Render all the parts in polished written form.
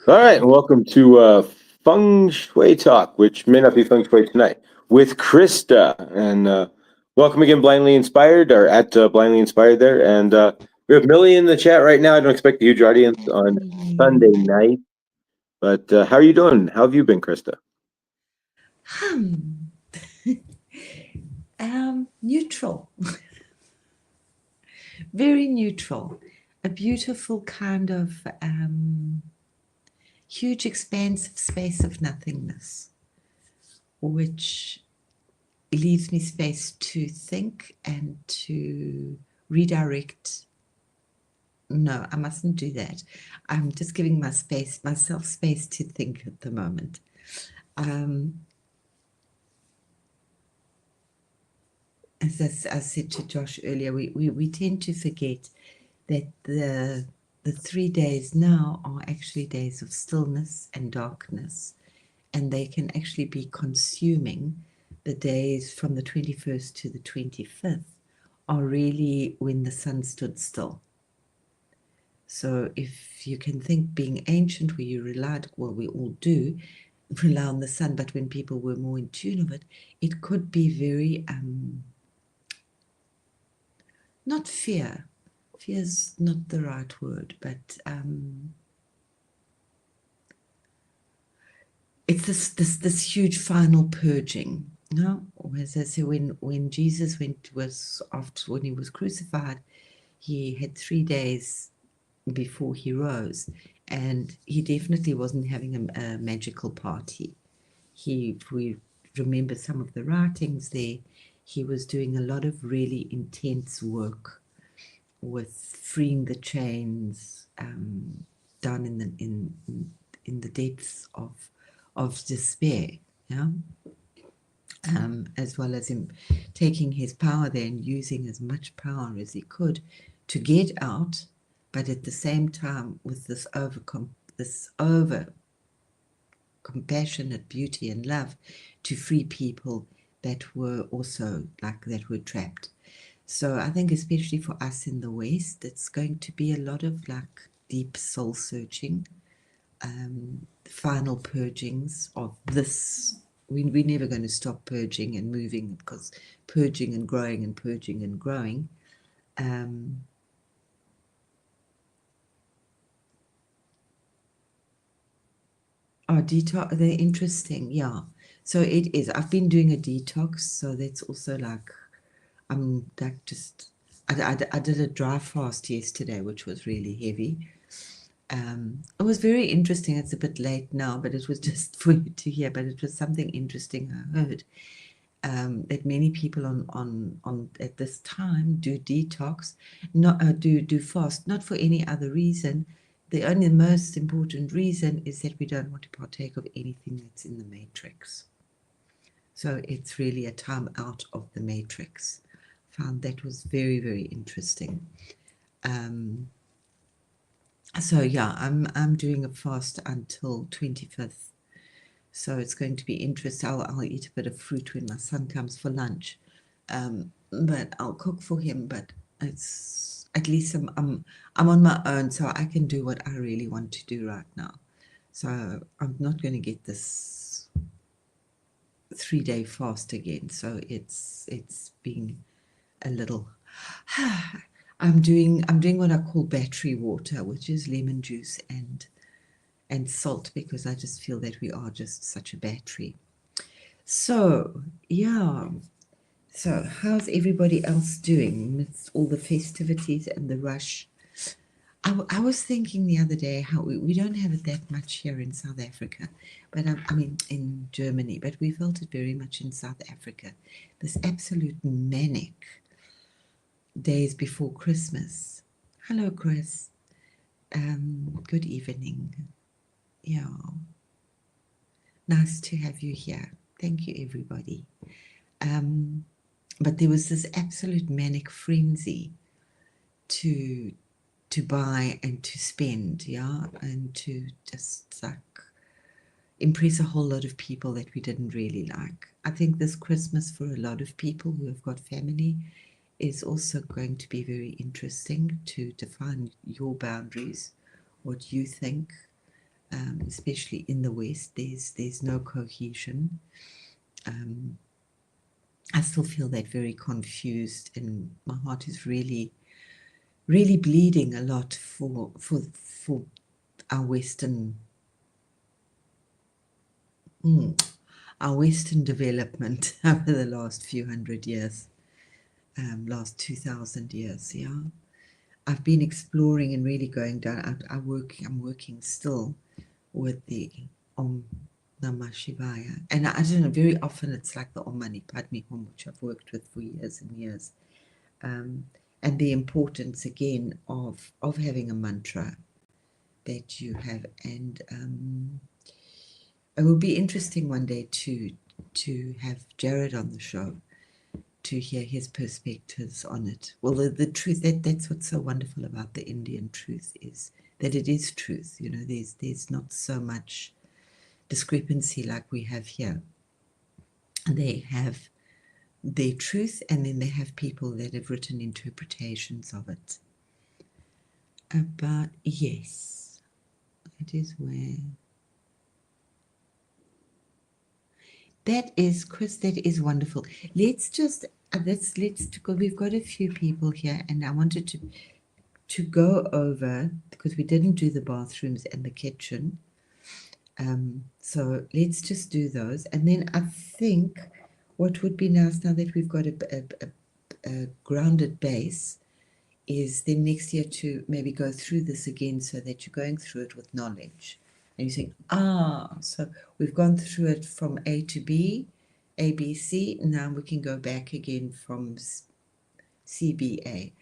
All right, and welcome to Feng Shui Talk, which may not be Feng Shui tonight, with Krista. And welcome again, Blindly Inspired, or at Blindly Inspired there. And we have Millie in the chat right now. I don't expect a huge audience on Sunday night, but how are you doing? How have you been, Krista? Hmm. Neutral, very neutral. A beautiful kind of huge expansive space of nothingness, which leaves me space to think and to redirect. No, I mustn't do that. I'm just giving myself space to think at the moment. Um, as I said to Josh earlier, we tend to forget that the 3 days now are actually days of stillness and darkness, and they can actually be consuming. The days from the 21st to the 25th are really when the sun stood still. So if you can think being ancient, where you relied, well, we all do rely on the sun, but when people were more in tune of it, it could be very not fear. Fear's not the right word, but it's this huge final purging. No, as I say, when Jesus was after when he was crucified, he had 3 days before he rose, and he definitely wasn't having a magical party. If we remember some of the writings there, he was doing a lot of really intense work with freeing the chains down in the depths of despair, yeah, as well as him taking his power there and using as much power as he could to get out, but at the same time with this over compassionate beauty and love to free people that were also like that were trapped. So I think especially for us in the West, it's going to be a lot of like deep soul searching, final purgings of this. We're never going to stop purging and moving, because purging and growing and purging and growing. Oh, detox, they're interesting. Yeah. So it is. I've been doing a detox. So that's also like, I'm like just, I did a dry fast yesterday, which was really heavy. It was very interesting. It's a bit late now, but it was just for you to hear. But it was something interesting I heard, that many people on at this time do detox, not do fast, not for any other reason. The only most important reason is that we don't want to partake of anything that's in the matrix. So it's really a time out of the matrix. Found that was very, very interesting. So yeah, I'm doing a fast until 25th. So it's going to be interesting. I'll eat a bit of fruit when my son comes for lunch, but I'll cook for him. But it's at least I'm on my own, so I can do what I really want to do right now. So I'm not going to get this 3 day fast again. So it's being a little. I'm doing what I call battery water, which is lemon juice and salt, because I just feel that we are just such a battery. So, yeah. So, how's everybody else doing amidst all the festivities and the rush? I was thinking the other day how we don't have it that much here in South Africa, but I mean in Germany, but we felt it very much in South Africa. This absolute manic days before Christmas. Hello, Chris. Good evening. Yeah, nice to have you here. Thank you, everybody. But there was this absolute manic frenzy to buy and to spend, yeah, and to just like impress a whole lot of people that we didn't really like. I think this Christmas for a lot of people who have got family is also going to be very interesting to define your boundaries, what you think, especially in the West. There's no cohesion. I still feel that very confused, and my heart is really, really bleeding a lot for our Western our Western development over the last few hundred years, last 2,000 years. Yeah, I've been exploring and really going down. I'm working still with the Om Namah Shivaya, and I don't know. Very often it's like the Om Mani Padme Hum, which I've worked with for years and years, and the importance again of having a mantra that you have, and it will be interesting one day to have Jared on the show to hear his perspectives on it. Well, the truth, that's what's so wonderful about the Indian truth, is that it is truth. You know, there's not so much discrepancy like we have here. They have their truth, and then they have people that have written interpretations of it. But yes, it is where that is, Chris. That is wonderful. Let's just let's go. We've got a few people here, and I wanted to go over, because we didn't do the bathrooms and the kitchen. So let's just do those, and then I think what would be nice, now that we've got a grounded base, is then next year to maybe go through this again, so that you're going through it with knowledge. And you think, so we've gone through it from A to B, A, B, C. Now we can go back again from C, B, A.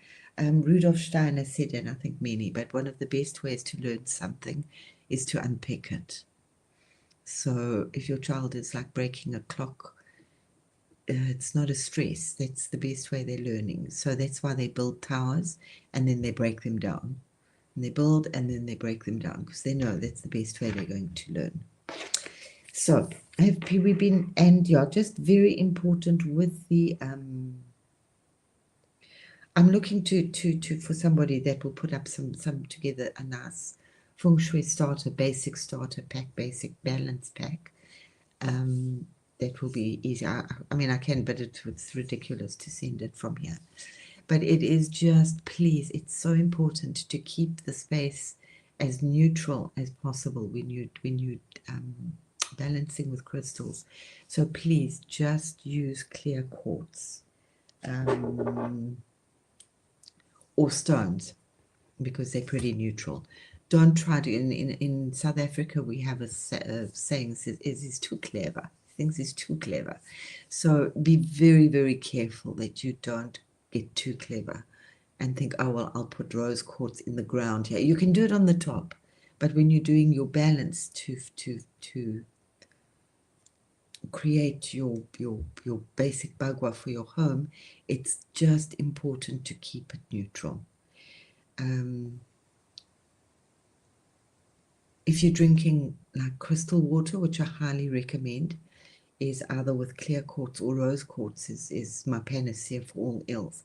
Rudolf Steiner said, and I think many, but one of the best ways to learn something is to unpick it. So if your child is like breaking a clock, it's not a stress. That's the best way they're learning. So that's why they build towers and then they break them down. And they build and then they break them down, because they know that's the best way they're going to learn. So have we been, and yeah, just very important with the I'm looking to for somebody that will put up some together a nice Feng Shui starter, basic starter pack, basic balance pack. That will be easy. I mean, I can, but it's ridiculous to send it from here. But it is just, please, it's so important to keep the space as neutral as possible when you balancing with crystals. So please just use clear quartz or stones, because they're pretty neutral. Don't try to, in South Africa, we have a saying, says, is too clever. Thinks he's too clever. So be very, very careful that you don't get too clever and think, oh, well, I'll put rose quartz in the ground here. You can do it on the top, but when you're doing your balance to create your basic bagua for your home, it's just important to keep it neutral. If you're drinking like crystal water, which I highly recommend, is either with clear quartz or rose quartz is my panacea for all ills.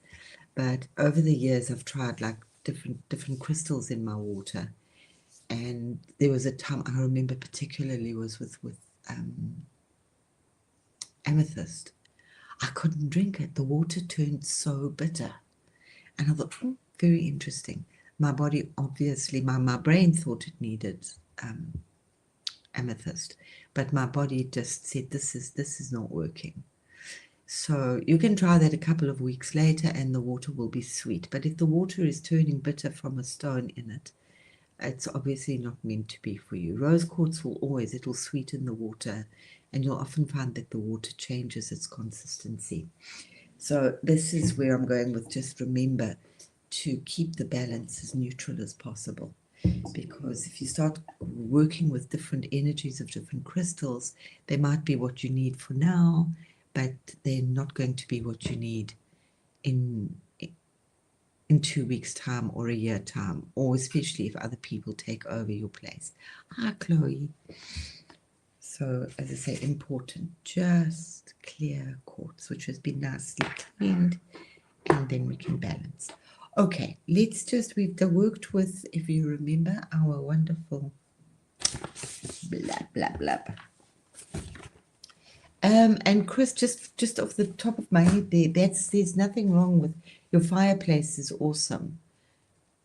But over the years, I've tried like different crystals in my water, and there was a time I remember particularly was with amethyst. I couldn't drink it. The water turned so bitter, and I thought, very interesting. My body, obviously, my brain thought it needed amethyst, but my body just said, this is not working. So you can try that a couple of weeks later and the water will be sweet. But if the water is turning bitter from a stone in it, it's obviously not meant to be for you. Rose quartz will always, it'll sweeten the water, and you'll often find that the water changes its consistency. So this is where I'm going with, just remember to keep the balance as neutral as possible. Because if you start working with different energies of different crystals, they might be what you need for now, but they're not going to be what you need in 2 weeks' time or a year time, or especially if other people take over your place. Hi, Chloe. So, as I say, important, just clear quartz, which has been nicely cleaned, and then we can balance. Okay, let's just, we've worked with, if you remember, our wonderful Blah, blah, blah. And Chris, just off the top of my head there's nothing wrong with your fireplace is awesome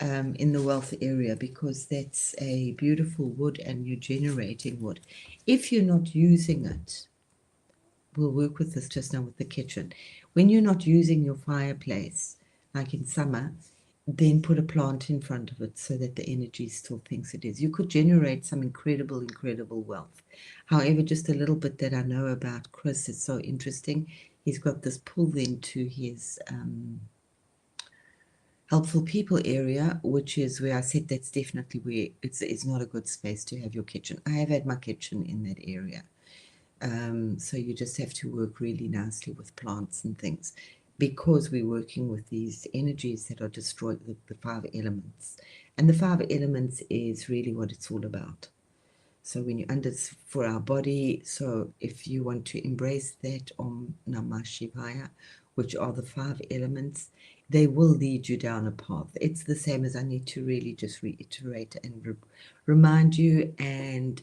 in the wealth area because that's a beautiful wood and you're generating wood. If you're not using it, we'll work with this just now with the kitchen. When you're not using your fireplace, like in summer, then put a plant in front of it so that the energy still thinks it is. You could generate some incredible wealth. However, just a little bit that I know about Chris is so interesting. He's got this pull into his helpful people area, which is where I said that's definitely where it's not a good space to have your kitchen. I have had my kitchen in that area. So you just have to work really nicely with plants and things because we're working with these energies that are destroying the five elements. And the five elements is really what it's all about. So when you're under for our body, so if you want to embrace that Om Namah Shivaya, which are the five elements, they will lead you down a path. It's the same as I need to really just reiterate and remind you and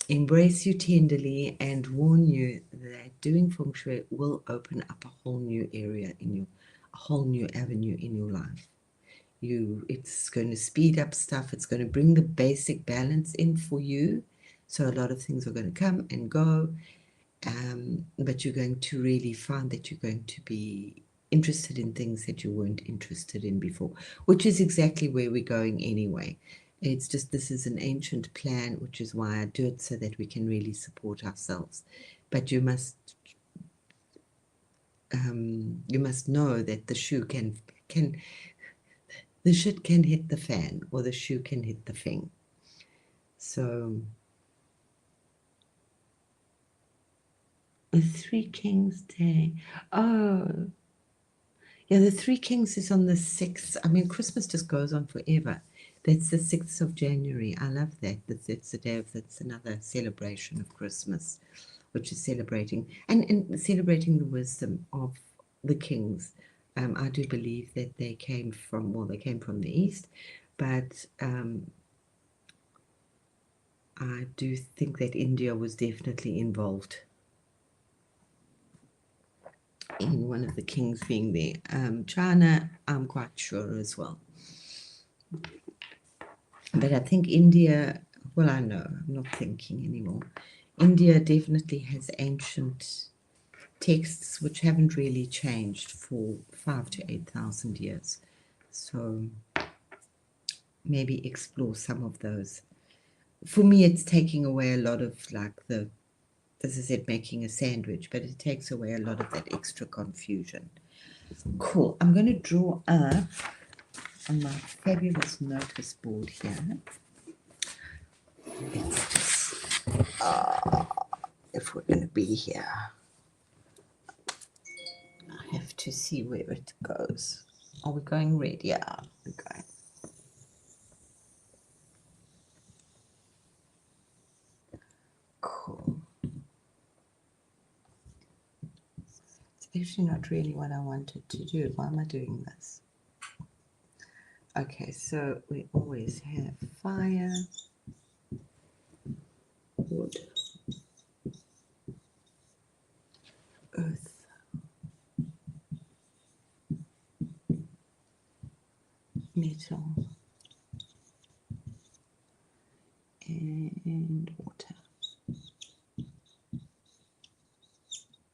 embrace you tenderly and warn you that doing Feng Shui will open up a whole new area in you, a whole new avenue in your life. It's going to speed up stuff. It's going to bring the basic balance in for you. So a lot of things are going to come and go, but you're going to really find that you're going to be interested in things that you weren't interested in before, which is exactly where we're going anyway. It's just this is an ancient plan, which is why I do it so that we can really support ourselves. But you must know that the shoe the shit can hit the fan or the shoe can hit the feng. So the Three Kings Day. Oh, yeah, the Three Kings is on the 6th. I mean, Christmas just goes on forever. That's the 6th of January. I love that. That's the day of, that's another celebration of Christmas, which is celebrating and celebrating the wisdom of the kings. I do believe that they came from the East, but I do think that India was definitely involved in one of the kings being there. China, I'm quite sure as well. But I think India, well, I know, I'm not thinking anymore. India definitely has ancient texts which haven't really changed for 5,000 to 8,000 years. So maybe explore some of those. For me, it's taking away a lot of as I said, making a sandwich, but it takes away a lot of that extra confusion. Cool. I'm going to draw up on my fabulous notice board here. Let's just, if we're going to be here, I have to see where it goes. Are we going red? Yeah, we're going. Cool. It's actually not really what I wanted to do. Why am I doing this? Okay, so we always have fire, wood, earth, metal, and water.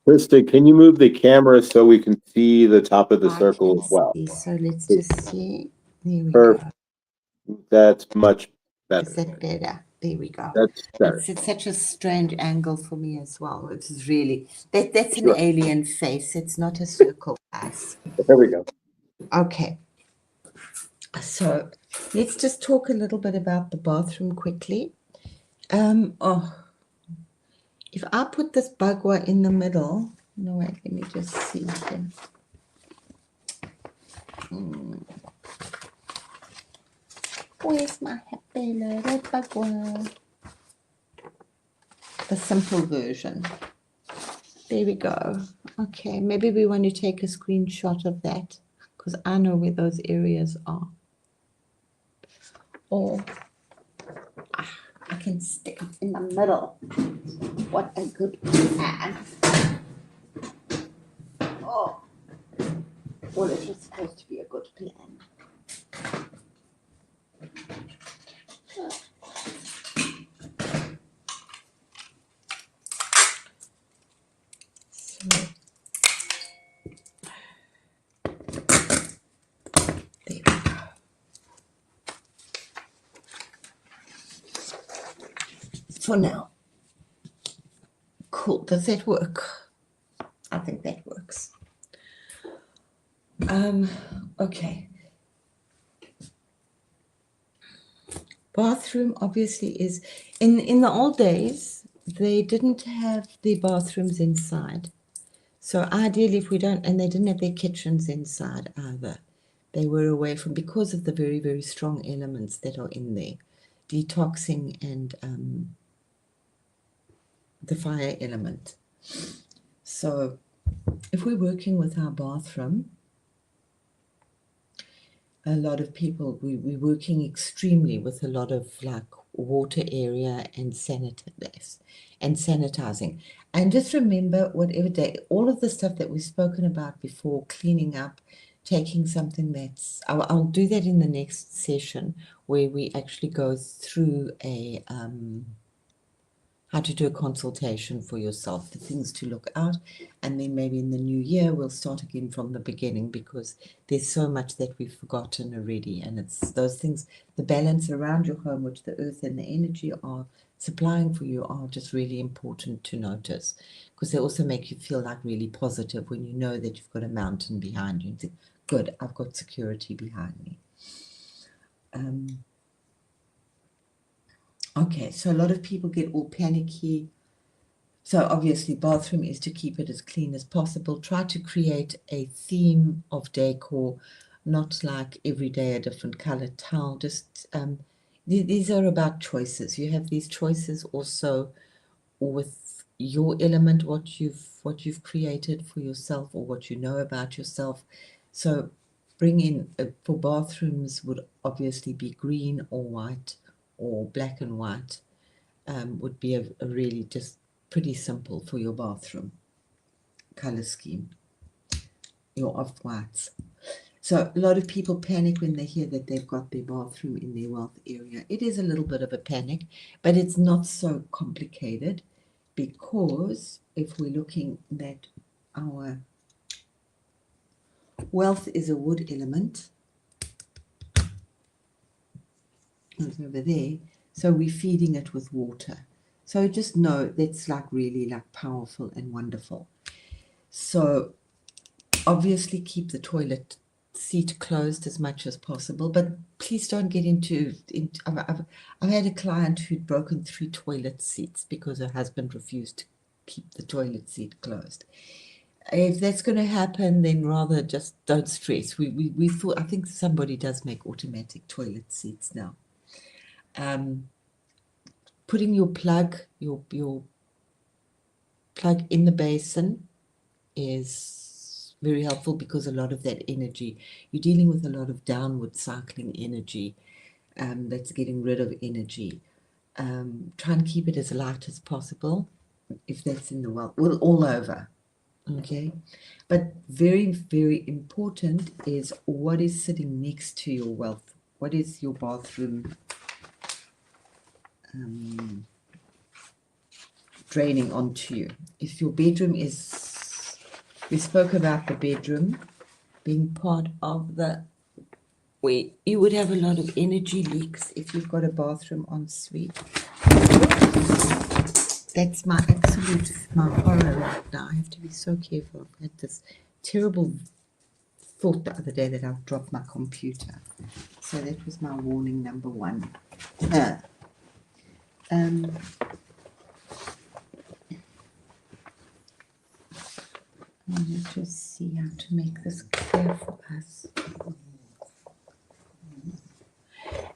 Krista, can you move the camera so we can see the top of the circle as well? So let's just see. There we Perfect. go. That's much better. Is that better? There we go. That's better. It's such a strange angle for me as well. It is really that's Sure. an alien face. It's not a circle face. There we go. Okay. So let's just talk a little bit about the bathroom quickly. If I put this bagua in the middle, no wait, let me just see here. Where's my happy little bagua? The simple version. There we go. Okay, maybe we want to take a screenshot of that because I know where those areas are. Or I can stick it in the middle. What a good plan. Oh, well, it was supposed to be a good plan. So, there we go. For now. Cool. Does that work? I think that works. Okay. Bathroom obviously is in the old days they didn't have the bathrooms inside. So ideally if we don't, and they didn't have their kitchens inside either. They were away from, because of the very, very strong elements that are in there, detoxing and the fire element. So if we're working with our bathroom, a lot of people, we're working extremely with a lot of like water area and sanitizing. And just remember, whatever day, all of the stuff that we've spoken about before, cleaning up, taking something that's, I'll do that in the next session where we actually go through a how to do a consultation for yourself, the things to look out, and then maybe in the new year we'll start again from the beginning, because there's so much that we've forgotten already, and it's those things, the balance around your home, which the earth and the energy are supplying for you, are just really important to notice, because they also make you feel like really positive when you know that you've got a mountain behind you and think, good, I've got security behind me. Okay, so a lot of people get all panicky. So obviously bathroom is to keep it as clean as possible. Try to create a theme of decor, not like every day a different colored towel. Just these are about choices. You have these choices also with your element, what you've created for yourself or what you know about yourself. So bring in for bathrooms would obviously be green or white or black and white. Would be a really just pretty simple for your bathroom color scheme, your off-whites. So a lot of people panic when they hear that they've got their bathroom in their wealth area. It is a little bit of a panic, but it's not so complicated, because if we're looking that our wealth is a wood element, it's over there, so we're feeding it with water. So just know that's like really like powerful and wonderful. So obviously keep the toilet seat closed as much as possible, but please don't get into I've had a client who'd broken 3 toilet seats because her husband refused to keep the toilet seat closed. If that's going to happen, then rather just don't stress. We thought, I think somebody does make automatic toilet seats now. Putting your plug plug in the basin is very helpful, because a lot of that energy, you're dealing with a lot of downward cycling energy, that's getting rid of energy. Try and keep it as light as possible, if that's in the well all over. Okay, but very, very important is what is sitting next to your wealth. What is your bathroom draining onto you? If your bedroom is, we spoke about the bedroom being part of the, where you would have a lot of energy leaks if you've got a bathroom en suite. That's my horror right now. I have to be so careful. I've had this terrible thought the other day that I've dropped my computer. So that was my warning number 1. Let's just see how to make this clear for us.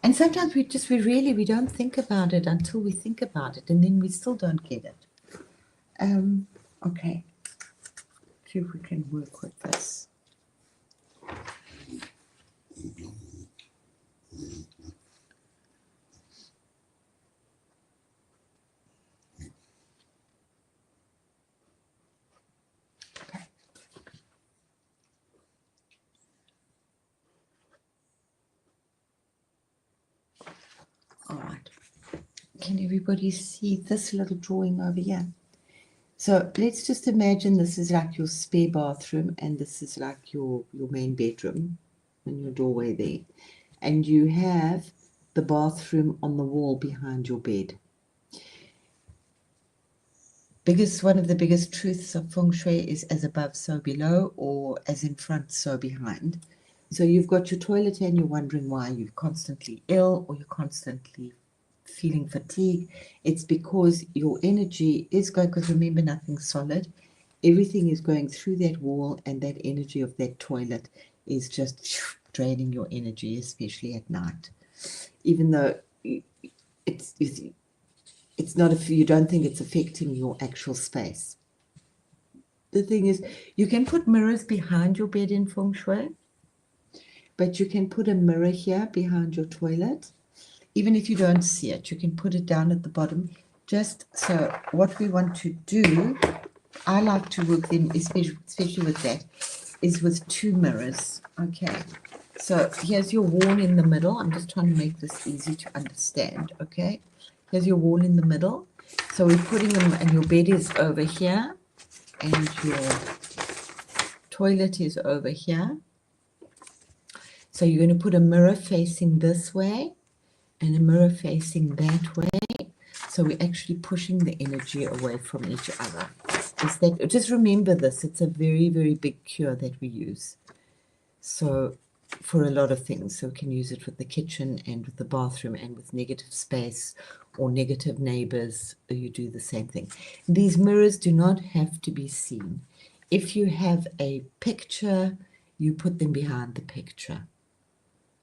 And sometimes we don't think about it until we think about it, and then we still don't get it. Okay. See if we can work with this. Can everybody see this little drawing over here? So let's just imagine this is like your spare bathroom and this is like your main bedroom and your doorway there. And you have the bathroom on the wall behind your bed. One of the biggest truths of Feng Shui is as above, so below, or as in front, so behind. So you've got your toilet and you're wondering why you're constantly ill or you're constantly feeling fatigue. It's because your energy is going, because remember, nothing's solid. Everything is going through that wall, and that energy of that toilet is just draining your energy, especially at night. Even though it's not, if you don't think it's affecting your actual space. The thing is, you can put mirrors behind your bed in Feng Shui, but you can put a mirror here behind your toilet. Even if you don't see it, you can put it down at the bottom. Just so what we want to do, I like to work them, especially with that, is with 2 mirrors. Okay, so here's your wall in the middle. I'm just trying to make this easy to understand. Okay, here's your wall in the middle. So we're putting them, and your bed is over here, and your toilet is over here. So you're going to put a mirror facing this way and a mirror facing that way. So we're actually pushing the energy away from each other. Just remember this, it's a very, very big cure that we use. So for a lot of things, so we can use it with the kitchen and with the bathroom and with negative space or negative neighbors, you do the same thing. These mirrors do not have to be seen. If you have a picture, you put them behind the picture.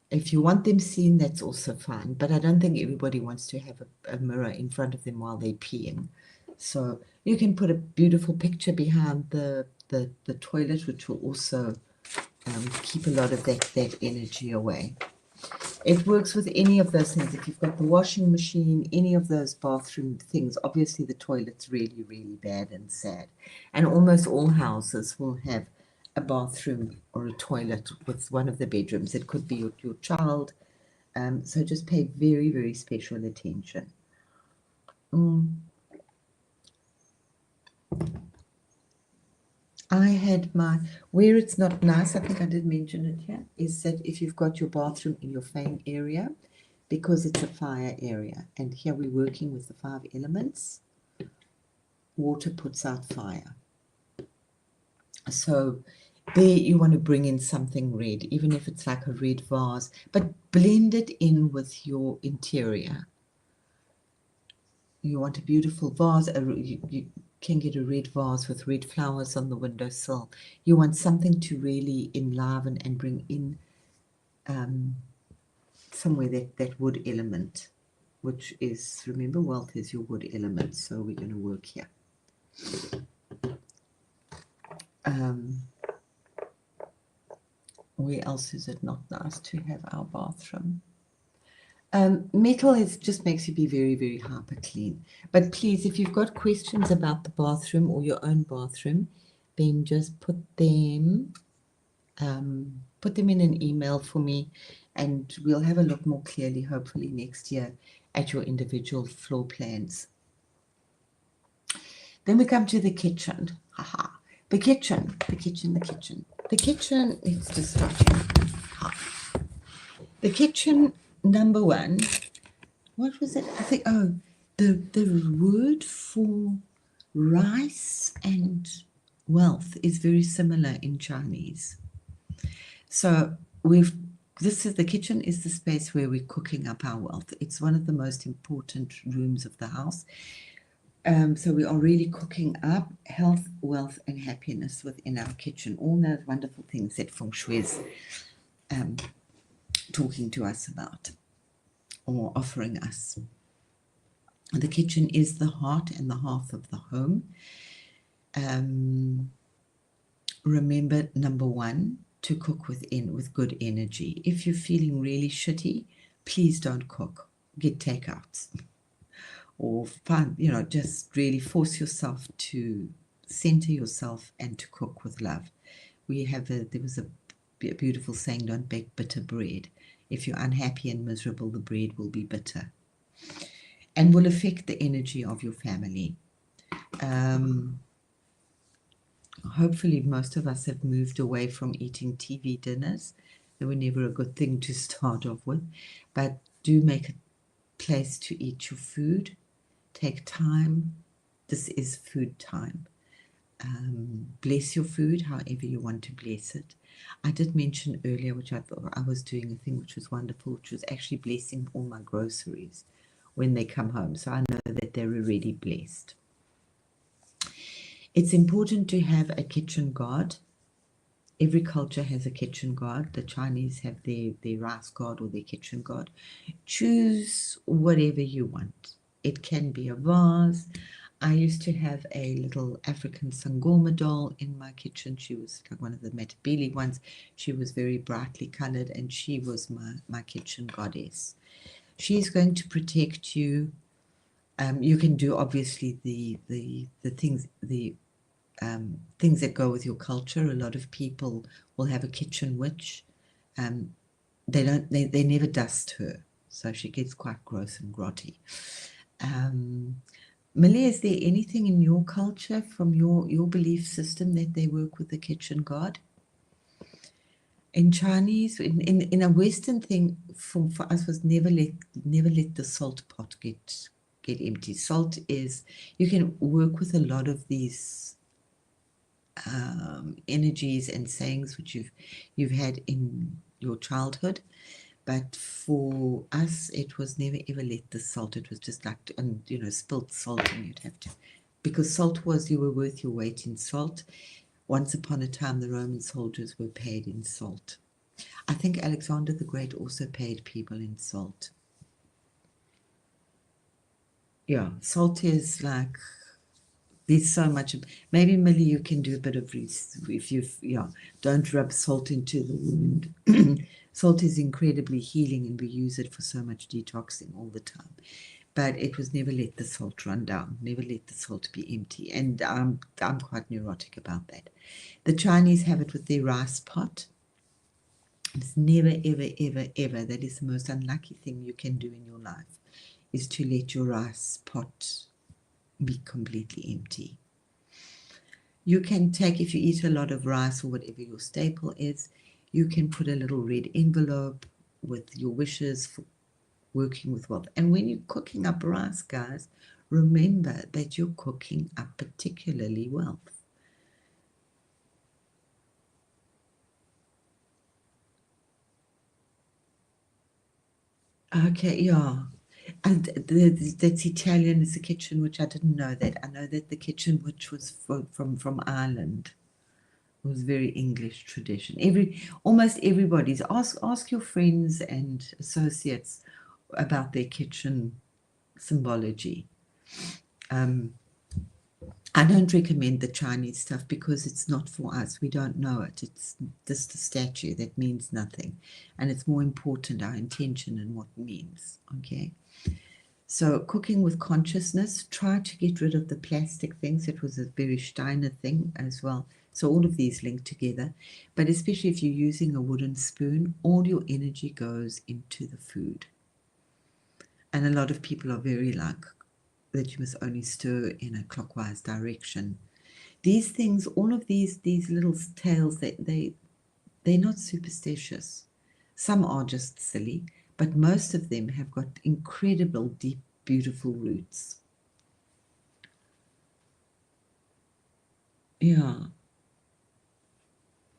If you want them seen, that's also fine. But I don't think everybody wants to have a mirror in front of them while they're peeing. So you can put a beautiful picture behind the toilet, which will also keep a lot of that energy away. It works with any of those things. If you've got the washing machine, any of those bathroom things, obviously the toilet's really, really bad and sad. And almost all houses will have a bathroom or a toilet with one of the bedrooms. It could be your child. So just pay very, very special attention. I had where it's not nice, I think I did mention it here, is that if you've got your bathroom in your Feng area, because it's a fire area, and here we're working with the 5 elements, water puts out fire. So there you want to bring in something red, even if it's like a red vase, but blend it in with your interior. You want a beautiful vase, you can get a red vase with red flowers on the windowsill. You want something to really enliven and bring in somewhere that wood element, which is, remember, wealth is your wood element, so we're going to work here. Where else is it not nice to have our bathroom? Metal just makes you be very, very hyper clean. But please, if you've got questions about the bathroom or your own bathroom, then just put them in an email for me, and we'll have a look more clearly, hopefully next year, at your individual floor plans. Then we come to the kitchen. The kitchen. Let's just start here. The kitchen, number 1, what was it? I think, the word for rice and wealth is very similar in Chinese. So the kitchen is the space where we're cooking up our wealth. It's one of the most important rooms of the house. So we are really cooking up health, wealth, and happiness within our kitchen. All those wonderful things that Feng Shui is talking to us about or offering us. The kitchen is the heart and the hearth of the home. Remember, number 1, to cook with good energy. If you're feeling really shitty, please don't cook. Get takeouts. Or just really force yourself to center yourself and to cook with love. There was a beautiful saying, don't bake bitter bread. If you're unhappy and miserable, the bread will be bitter. and will affect the energy of your family. Hopefully, most of us have moved away from eating TV dinners. They were never a good thing to start off with, but do make a place to eat your food. Take time. This is food time. Bless your food however you want to bless it. I did mention earlier, which I thought I was doing a thing which was wonderful, which was actually blessing all my groceries when they come home. So I know that they're already blessed. It's important to have a kitchen god. Every culture has a kitchen god. The Chinese have their rice god or their kitchen god. Choose whatever you want. It can be a vase. I used to have a little African Sangoma doll in my kitchen. She was like one of the Matabele ones. She was very brightly colored, and she was my kitchen goddess. She's going to protect you. You can do obviously the things things that go with your culture. A lot of people will have a kitchen witch. They never dust her, so she gets quite gross and grotty. Millie, is there anything in your culture from your belief system that they work with the kitchen god? In Chinese, in a Western thing, for us was never let the salt pot get empty. Salt is, you can work with a lot of these energies and sayings which you've had in your childhood, but for us it was never ever let the salt. It was just like, and spilt salt, and you'd have to, because salt was, you were worth your weight in salt. Once upon a time the Roman soldiers were paid in salt. I think Alexander the Great also paid people in salt. Yeah, salt is like, there's so much. Maybe Millie, you can do a bit of if you don't rub salt into the wound. Salt is incredibly healing, and we use it for so much detoxing all the time. But it was never let the salt run down, never let the salt be empty. And I'm quite neurotic about that. The Chinese have it with their rice pot. It's never, ever, ever, ever. That is the most unlucky thing you can do in your life, is to let your rice pot be completely empty. You can take, if you eat a lot of rice or whatever your staple is, you can put a little red envelope with your wishes for working with wealth. And when you're cooking up rice, guys, remember that you're cooking up particularly wealth. Okay, yeah. And that's Italian, is the kitchen witch. I didn't know that. I know that the kitchen witch was from Ireland. It was very English tradition. Almost everybody's, ask your friends and associates about their kitchen symbology. I don't recommend the Chinese stuff because it's not for us. We don't know it. It's just a statue that means nothing. And it's more important our intention and what it means. Okay. So cooking with consciousness, try to get rid of the plastic things. It was a very Steiner thing as well. So all of these link together. But especially if you're using a wooden spoon, all your energy goes into the food. And a lot of people are very like that you must only stir in a clockwise direction. These things, all of these little tales, they're not superstitious. Some are just silly, but most of them have got incredible, deep, beautiful roots. Yeah.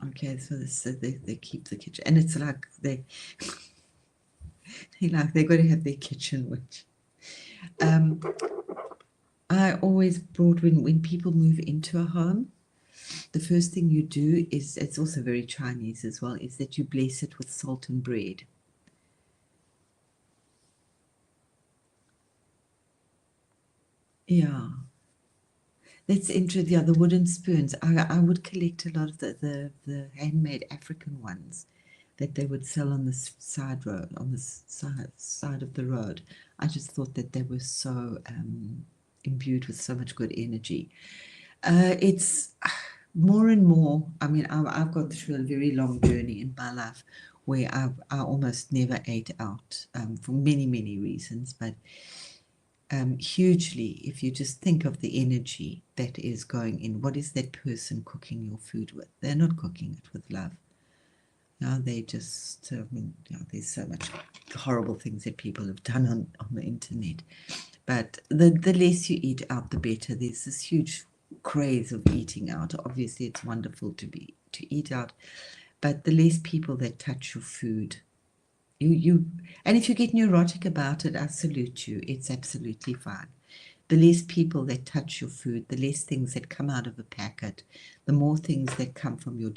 Okay, so they keep the kitchen, and it's like they're got to have their kitchen witch. I always brought, when people move into a home, the first thing you do is, it's also very Chinese as well, is that you bless it with salt and bread. Yeah. That's interesting. Yeah, the wooden spoons. I would collect a lot of the handmade African ones that they would sell on the side road, on the side of the road. I just thought that they were so imbued with so much good energy. It's more and more. I mean, I've gone through a very long journey in my life where I almost never ate out for many reasons, but hugely if you just think of the energy that is going in. What is that person cooking your food with? They're not cooking it with love. Now they just, there's so much horrible things that people have done on the internet. But the less you eat out, the better. There's this huge craze of eating out. Obviously, it's wonderful to eat out, but the less people that touch your food, and if you get neurotic about it, I salute you. It's absolutely fine. The less people that touch your food, the less things that come out of a packet, the more things that come from your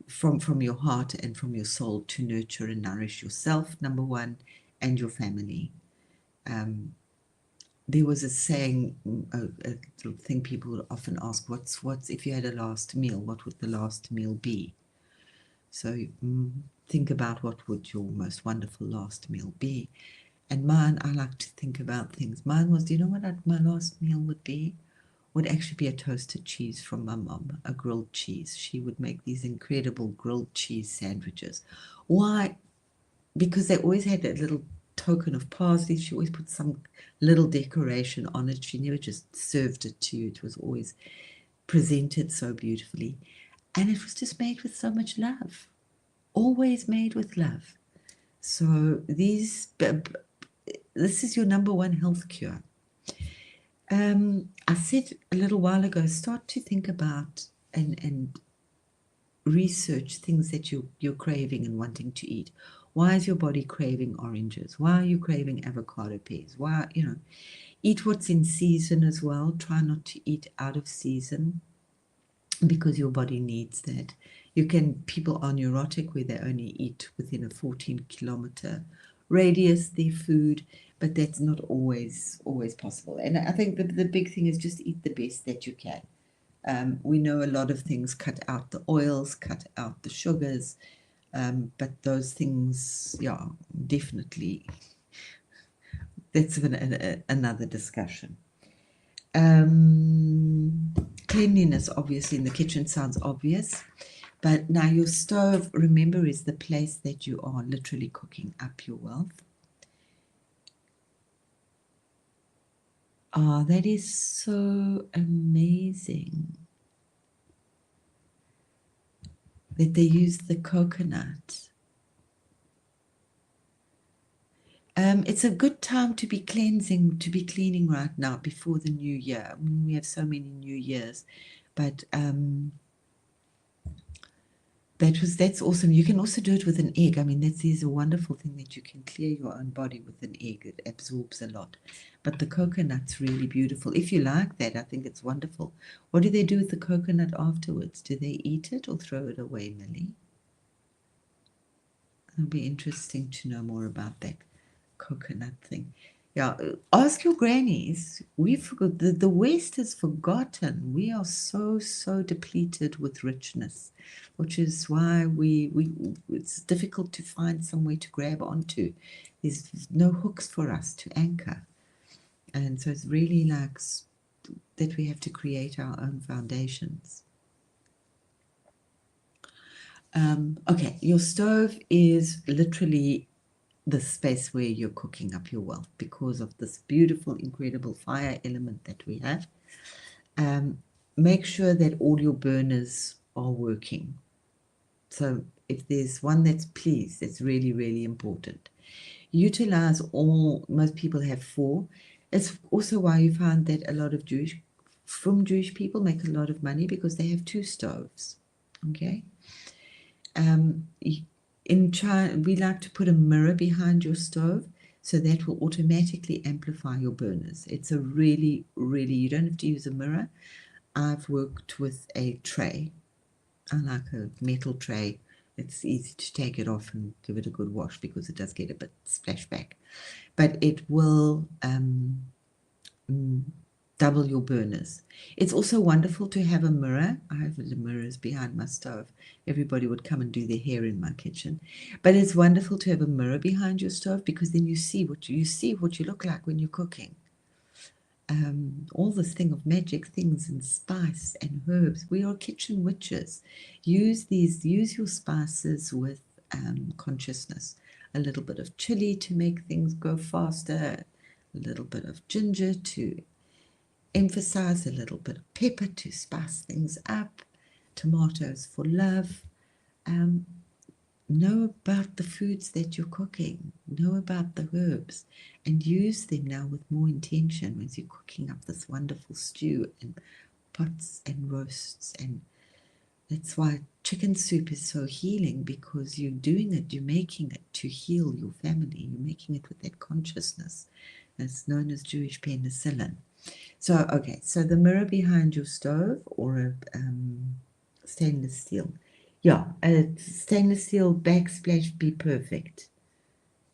from your heart and from your soul to nurture and nourish yourself, number one, and your family. There was a saying, a little thing people would often ask, what's if you had a last meal, what would the last meal be? So think about what would your most wonderful last meal be. And mine, I like to think about things. Mine was, do you know what my last meal would be? Would actually be a toasted cheese from my mom, a grilled cheese. She would make these incredible grilled cheese sandwiches. Why? Because they always had a little token of parsley. She always put some little decoration on it. She never just served it to you. It was always presented so beautifully. And it was just made with so much love. Always made with love. So this is your number one health cure. I said a little while ago, start to think about and research things that you're craving and wanting to eat. Why is your body craving oranges? Why are you craving avocado pears? Why, eat what's in season as well. Try not to eat out of season because your body needs that. People are neurotic where they only eat within a 14-kilometer radius their food, but that's not always possible. And I think the big thing is just eat the best that you can. We know a lot of things, cut out the oils, cut out the sugars, but those things, definitely, that's another discussion. Cleanliness, obviously, in the kitchen sounds obvious, but now your stove, remember, is the place that you are literally cooking up your wealth. Oh, that is so amazing that they use the coconut. It's a good time to be cleaning right now before the new year. I mean, we have so many new years, but that's awesome. You can also do it with an egg. I mean, is a wonderful thing that you can clear your own body with an egg. It absorbs a lot. But the coconut's really beautiful. If you like that, I think it's wonderful. What do they do with the coconut afterwards? Do they eat it or throw it away, Millie? It'll be interesting to know more about that coconut thing. Yeah, ask your grannies. The West has forgotten. We are so depleted with richness, which is why it's difficult to find somewhere to grab onto. There's no hooks for us to anchor, and so it's really like that we have to create our own foundations. Okay, your stove is literally the space where you're cooking up your wealth because of this beautiful, incredible fire element that we have. Make sure that all your burners are working. So if there's one that's really, really important. Utilize most people have 4. It's also why you find that a lot of Jewish people make a lot of money because they have 2 stoves. Okay. In China, we like to put a mirror behind your stove, so that will automatically amplify your burners. It's a really, you don't have to use a mirror. I've worked with a tray. I like a metal tray. It's easy to take it off and give it a good wash because it does get a bit splashback. But it will double your burners. It's also wonderful to have a mirror. I have the mirrors behind my stove. Everybody would come and do their hair in my kitchen. But it's wonderful to have a mirror behind your stove because then you see what you look like when you're cooking. All this thing of magic things and spice and herbs. We are kitchen witches. Use your spices with consciousness. A little bit of chili to make things go faster. a little bit of ginger to emphasize, a little bit of pepper to spice things up, tomatoes for love. Know about the foods that you're cooking, know about the herbs, and use them now with more intention as you're cooking up this wonderful stew and pots and roasts. And that's why chicken soup is so healing, because you're doing it, you're making it to heal your family, you're making it with that consciousness. It's known as Jewish penicillin. So, okay, so the mirror behind your stove, or a stainless steel. Yeah, a stainless steel backsplash would be perfect.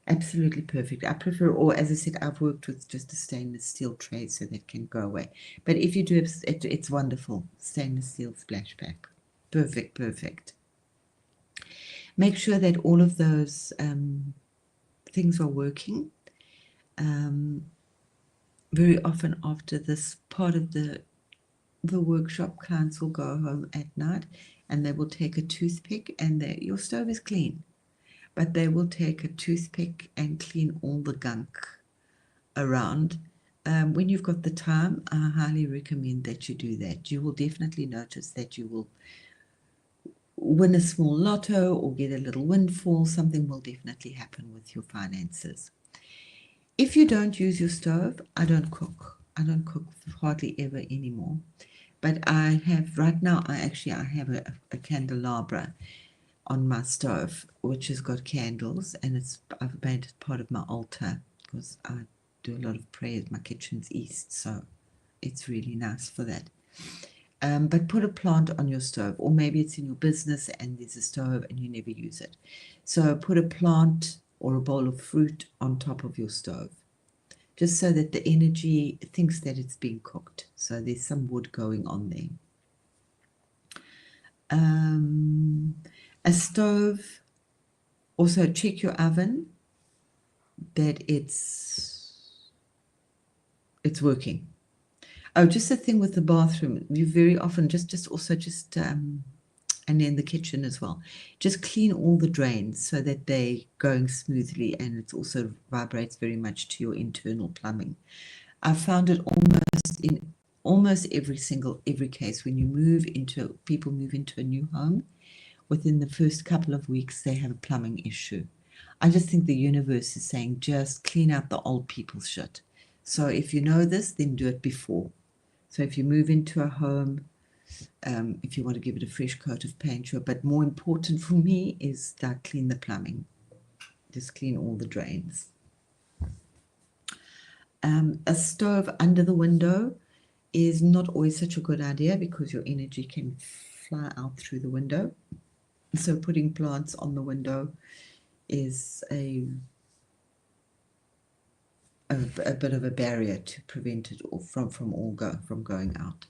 Absolutely perfect. I prefer, or as I said, I've worked with just a stainless steel tray so that can go away. But if you do it, it's wonderful. Stainless steel splash pack. Perfect, perfect. Make sure that all of those things are working. Very often after this part of the workshop, clients will go home at night and they will take a toothpick, and your stove is clean, but they will take a toothpick and clean all the gunk around. When you've got the time, I highly recommend that you do that. You will definitely notice that you will win a small lotto or get a little windfall. Something will definitely happen with your finances. If you don't use your stove, I don't cook. I don't cook hardly ever anymore. But I have, right now, I have a candelabra on my stove, which has got candles, and I've made it part of my altar because I do a lot of prayers. My kitchen's east, so it's really nice for that. But put a plant on your stove, or maybe it's in your business and there's a stove and you never use it. So put a plant or a bowl of fruit on top of your stove, just so that the energy thinks that it's being cooked. So there's some wood going on there. A stove, also check your oven that it's working. Oh, just the thing with the bathroom, you very often and in the kitchen as well, just clean all the drains so that they're going smoothly, and it also vibrates very much to your internal plumbing. I've found it almost every case when people move into a new home, within the first couple of weeks they have a plumbing issue. I just think the universe is saying, just clean out the old people's shit. So if you know this, then do it before. So if you move into a home, if you want to give it a fresh coat of paint, sure. But more important for me is that clean the plumbing. Just clean all the drains. A stove under the window is not always such a good idea because your energy can fly out through the window. So putting plants on the window is a bit of a barrier to prevent it all from going out.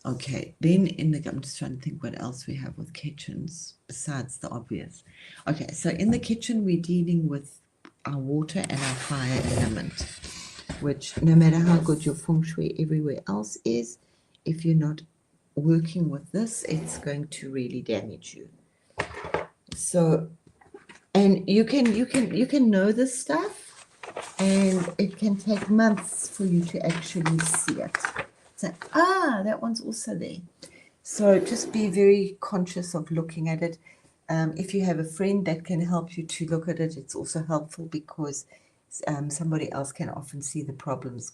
Okay, then I'm just trying to think what else we have with kitchens besides the obvious. Okay, so in the kitchen we're dealing with our water and our fire element, which no matter how good your feng shui everywhere else is, if you're not working with this, it's going to really damage you. So, and you can know this stuff, and it can take months for you to actually see it. So, that one's also there. So just be very conscious of looking at it. If you have a friend that can help you to look at it, it's also helpful because somebody else can often see the problems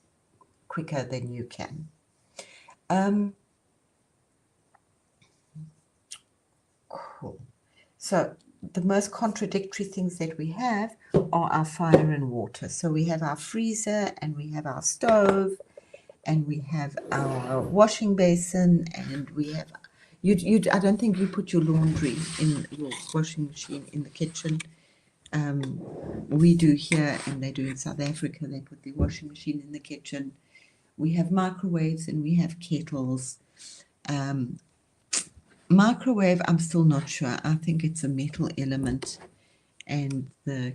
quicker than you can. Cool. So the most contradictory things that we have are our fire and water. So we have our freezer, and we have our stove, and we have our washing basin, and we have I don't think you put your laundry in your washing machine in the kitchen. We do here, and they do in South Africa. They put the washing machine in the kitchen. We have microwaves and we have kettles. Microwave, I'm still not sure. I think it's a metal element, and the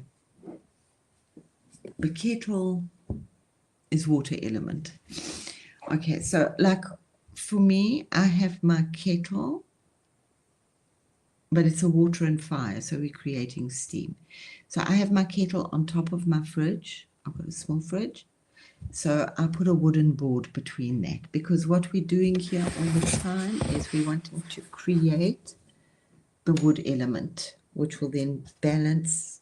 kettle is water element. Okay, so like for me, I have my kettle, but it's a water and fire, so we're creating steam. So I have my kettle on top of my fridge, I've got a small fridge. So I put a wooden board between that, because what we're doing here all the time is we're wanting to create the wood element, which will then balance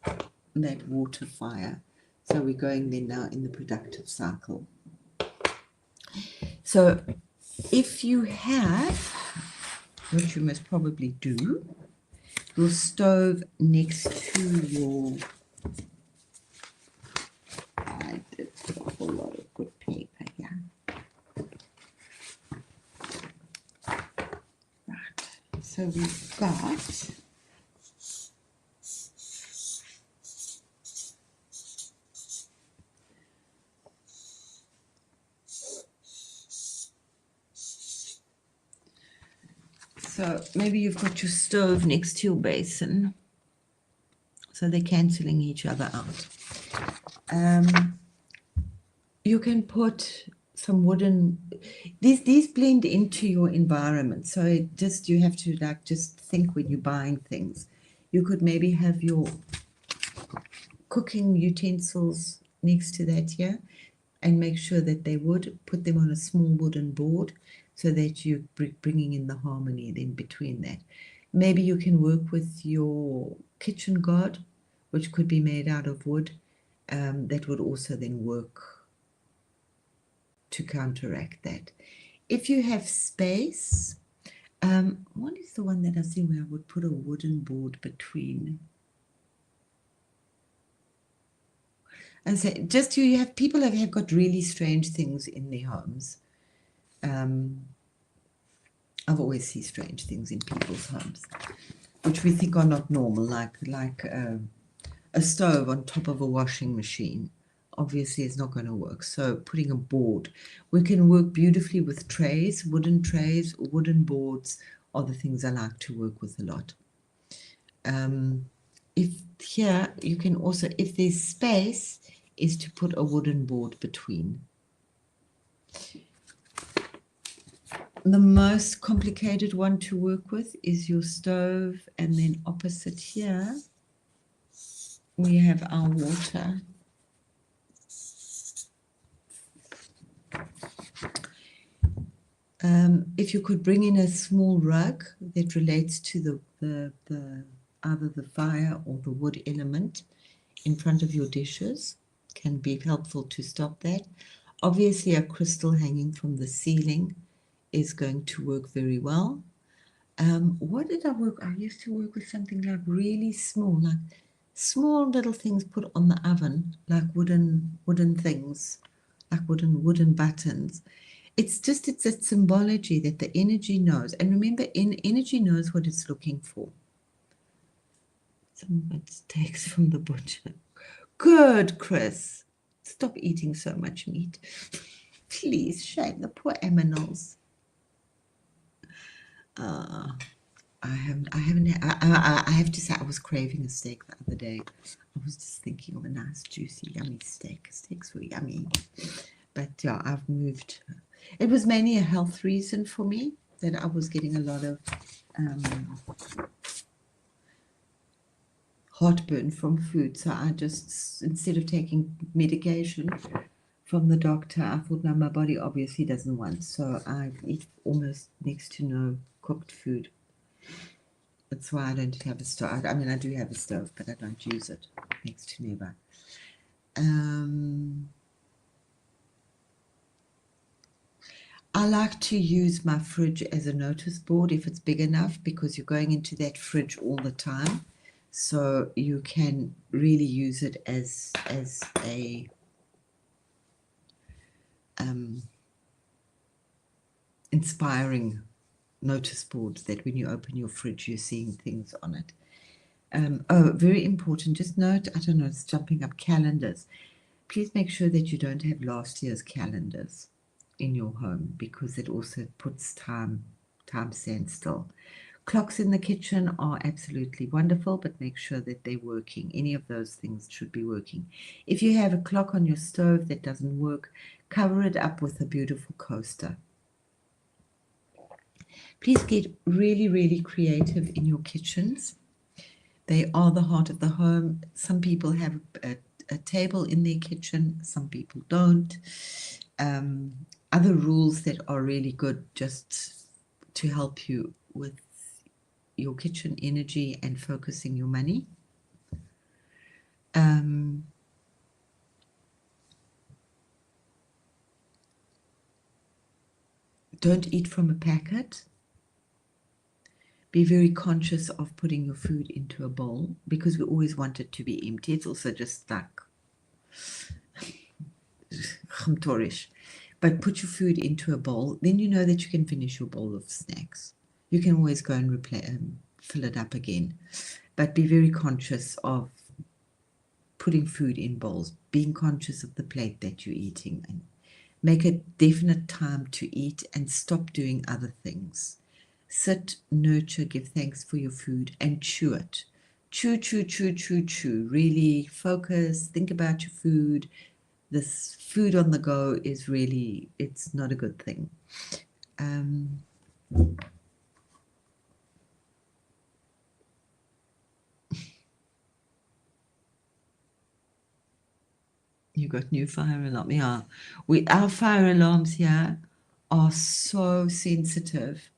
that water fire. So we're going then now in the productive cycle. So if you have, which you must probably do, your stove next to your, I did put a whole lot of good paper here. Right, so we've got so maybe you've got your stove next to your basin, so they're cancelling each other out. You can put some wooden, these blend into your environment, so it just, you have to like just think when you're buying things. You could maybe have your cooking utensils next to that here, and make sure that they would put them on a small wooden board, so that you're bringing in the harmony then between that. Maybe you can work with your kitchen guard, which could be made out of wood. That would also then work to counteract that. If you have space, what is the one that I see where I would put a wooden board between? And so just you have people that have got really strange things in their homes. I've always seen strange things in people's homes, which we think are not normal, like a stove on top of a washing machine. Obviously, it's not going to work. So putting a board, we can work beautifully with trays, wooden boards are the things I like to work with a lot. If here, you can also, if there's space, is to put a wooden board between. The most complicated one to work with is your stove, and then opposite here, we have our water. If you could bring in a small rug that relates to the either the fire or the wood element in front of your dishes, can be helpful to stop that. Obviously, a crystal hanging from the ceiling is going to work very well. What did I work? I used to work with something like really small, like small little things put on the oven, like wooden things, like wooden buttons. It's that symbology that the energy knows. And remember, energy knows what it's looking for. Some of it steaks from the butcher. Good, Chris. Stop eating so much meat. Please, shame the poor animals. I have to say, I was craving a steak the other day. I was just thinking of a nice, juicy, yummy steak. Steaks were yummy. But yeah, I've moved. It was mainly a health reason for me, that I was getting a lot of heartburn from food. So I just, instead of taking medication from the doctor, I thought, no, my body obviously doesn't want. So I eat almost next to no cooked food. That's why I don't have a stove. I mean, I do have a stove, but I don't use it. Next to never. I like to use my fridge as a notice board if it's big enough, because you're going into that fridge all the time. So you can really use it as a inspiring notice board, that when you open your fridge, you're seeing things on it. Oh, very important. Just note, I don't know, it's jumping up, calendars. Please make sure that you don't have last year's calendars in your home, because it also puts time stands still. Clocks in the kitchen are absolutely wonderful, but make sure that they're working. Any of those things should be working. If you have a clock on your stove that doesn't work, cover it up with a beautiful coaster. Please get really, really creative in your kitchens. They are the heart of the home. Some people have a a table in their kitchen. Some people don't. Other rules that are really good just to help you with your kitchen energy and focusing your money. Don't eat from a packet. Be very conscious of putting your food into a bowl because we always want it to be empty. It's also just like chamtorish. But put your food into a bowl, then you know that you can finish your bowl of snacks. You can always go and fill it up again. But be very conscious of putting food in bowls, being conscious of the plate that you're eating, and make a definite time to eat and stop doing other things. Sit, nurture, give thanks for your food, and chew it. Chew, chew, chew, chew, chew. Really focus, think about your food. This food on the go is really, it's not a good thing. You got new fire alarm. Yeah. Our fire alarms here are so sensitive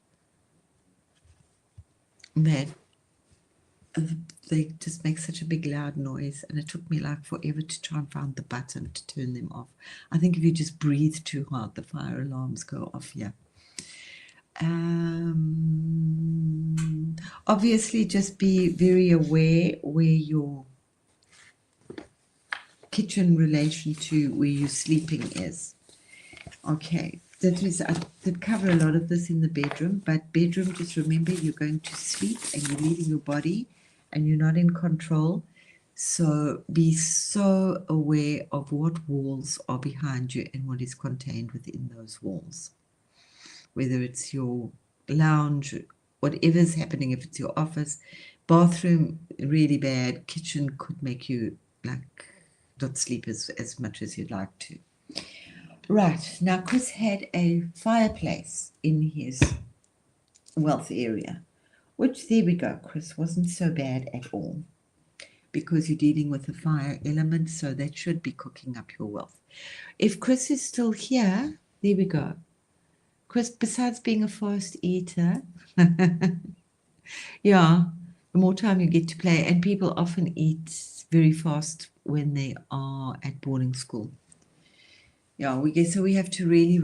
that they just make such a big loud noise, and it took me like forever to try and find the button to turn them off. I think if you just breathe too hard, the fire alarms go off here. Obviously, just be very aware where your kitchen relation to where you're sleeping is. Okay, I did cover a lot of this in the bedroom, but bedroom, just remember you're going to sleep and you're leaving your body and you're not in control. So be so aware of what walls are behind you and what is contained within those walls. Whether it's your lounge, whatever's happening, if it's your office, bathroom, really bad, kitchen could make you like not sleep as much as you'd like to. Right, now Chris had a fireplace in his wealth area, which, there we go, Chris, wasn't so bad at all because you're dealing with a fire element, so that should be cooking up your wealth. If Chris is still here, there we go. Chris, besides being a fast eater, yeah, the more time you get to play, and people often eat very fast when they are at boarding school. Yeah, so we have to really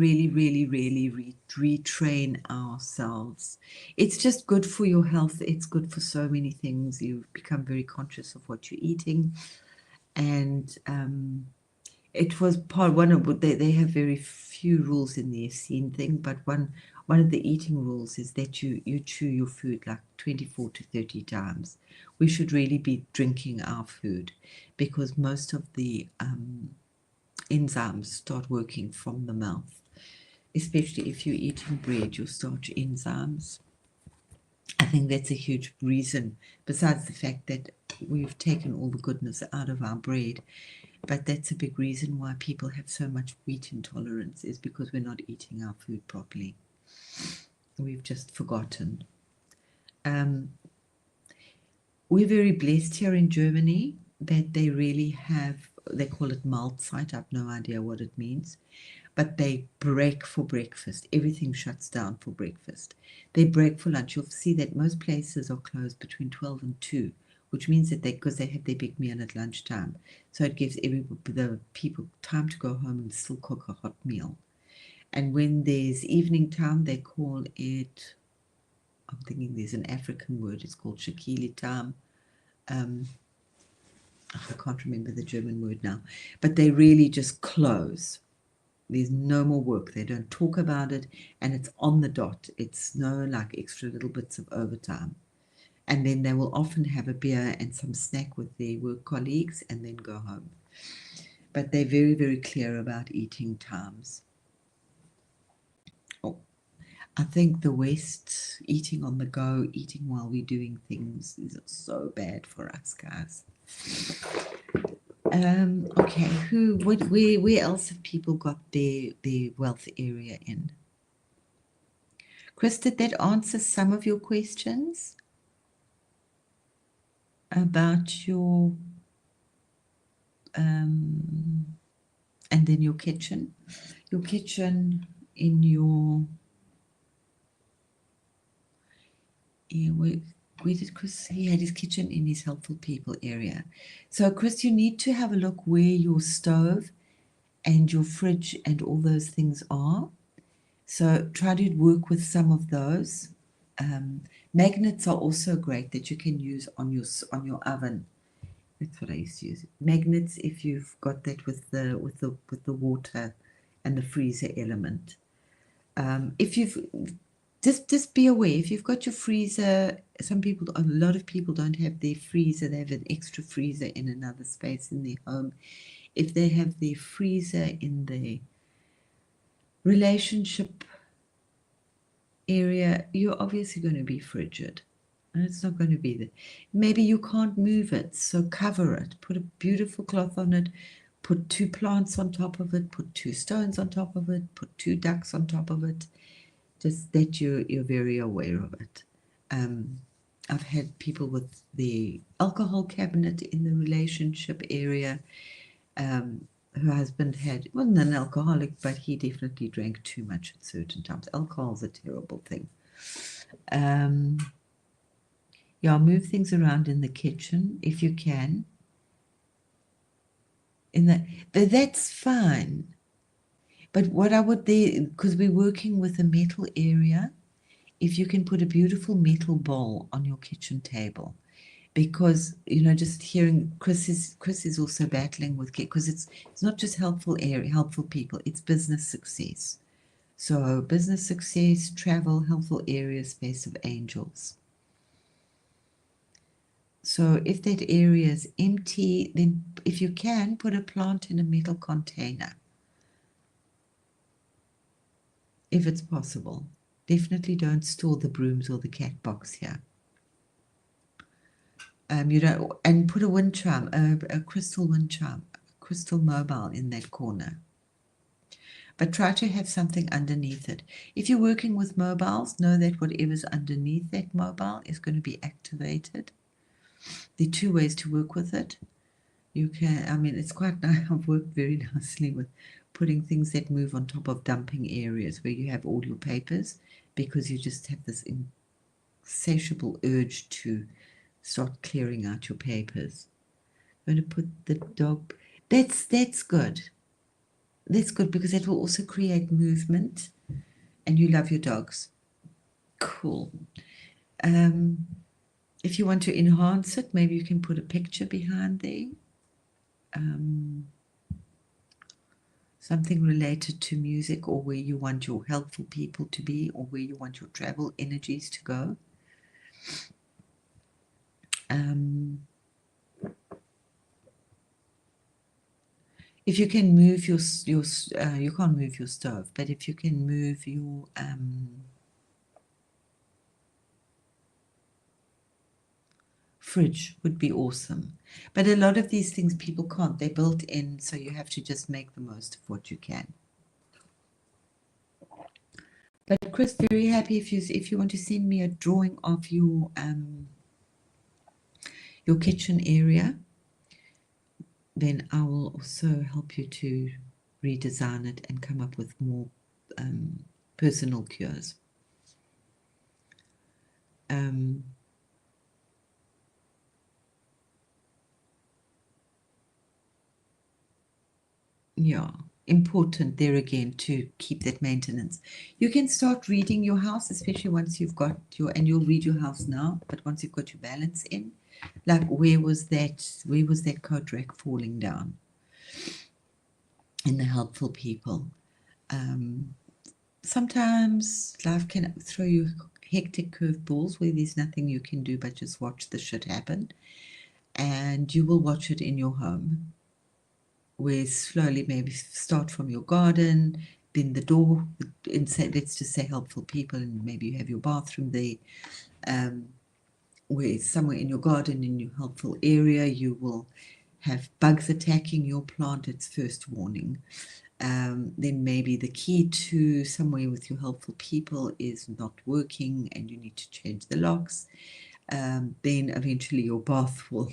retrain ourselves. It's just good for your health. It's good for so many things. You become very conscious of what you're eating, and it was one of they have very few rules in the Essene thing, but one of the eating rules is that you chew your food like 24 to 30 times. We should really be drinking our food because most of the enzymes start working from the mouth, especially if you're eating bread, your starch enzymes. I think that's a huge reason, besides the fact that we've taken all the goodness out of our bread, but that's a big reason why people have so much wheat intolerance, is because we're not eating our food properly. We've just forgotten. We're very blessed here in Germany that they really have, they call it Mahlzeit. I have no idea what it means, but they break for breakfast. Everything shuts down for breakfast. They break for lunch. You'll see that most places are closed between 12 and 2, which means that because they have their big meal at lunchtime. So it gives the people time to go home and still cook a hot meal. And when there's evening time, they call it, I'm thinking there's an African word, it's called Shakili time. I can't remember the German word now, but they really just close. There's no more work. They don't talk about it, and it's on the dot. It's no like extra little bits of overtime. And then they will often have a beer and some snack with their work colleagues and then go home. But they're very, very clear about eating times. Oh, I think the West, eating on the go, eating while we're doing things, is so bad for us, guys. Okay, where else have people got their wealth area in? Chris, did that answer some of your questions about your and then your kitchen in your, yeah, where did Chris, he had his kitchen in his helpful people area. So Chris, you need to have a look where your stove and your fridge and all those things are. So try to work with some of those. Magnets are also great that you can use on your oven. That's what I used to use. Magnets, if you've got that with the water and the freezer element. If you've just be aware, if you've got your freezer, a lot of people don't have their freezer, they have an extra freezer in another space in their home. If they have their freezer in the relationship area, you're obviously going to be frigid. And it's not going to be there. Maybe you can't move it, so cover it. Put a beautiful cloth on it. Put 2 plants on top of it. Put 2 stones on top of it. Put 2 ducks on top of it. Just that you're very aware of it. I've had people with the alcohol cabinet in the relationship area. Her husband wasn't an alcoholic, but he definitely drank too much at certain times. Alcohol's a terrible thing. Yeah, move things around in the kitchen if you can. That's fine. But what I would because we're working with a metal area, if you can put a beautiful metal bowl on your kitchen table, because just hearing Chris is also battling with, because it's not just helpful people, it's business success. So business success, travel, helpful area, space of angels. So if that area is empty, then if you can, put a plant in a metal container. If it's possible. Definitely don't store the brooms or the cat box here. And put a wind chime, a crystal wind chime, a crystal mobile in that corner. But try to have something underneath it. If you're working with mobiles, know that whatever's underneath that mobile is going to be activated. There are 2 ways to work with it. You can, it's quite nice. I've worked very nicely with putting things that move on top of dumping areas where you have all your papers, because you just have this insatiable urge to start clearing out your papers. I'm going to put the dog. That's good. That's good, because it will also create movement, and you love your dogs. Cool. If you want to enhance it, maybe you can put a picture behind there. Something related to music, or where you want your helpful people to be, or where you want your travel energies to go. If you can move you can't move your stove, but if you can move your fridge, would be awesome. But a lot of these things people can't. They're built in, so you have to just make the most of what you can. But Chris, very happy if you want to send me a drawing of your kitchen area, then I will also help you to redesign it and come up with more personal cures. Yeah, important there again to keep that maintenance. You can start reading your house, especially once you've got and you'll read your house now, but once you've got your balance in, like where was that coat rack falling down in the helpful people. Sometimes life can throw you hectic curveballs where there's nothing you can do but just watch the shit happen, and you will watch it in your home, where slowly maybe start from your garden, then the door, let's just say helpful people, and maybe you have your bathroom there, where somewhere in your garden, in your helpful area, you will have bugs attacking your plant. It's first warning. Then maybe the key to somewhere with your helpful people is not working and you need to change the locks. Then eventually your bath will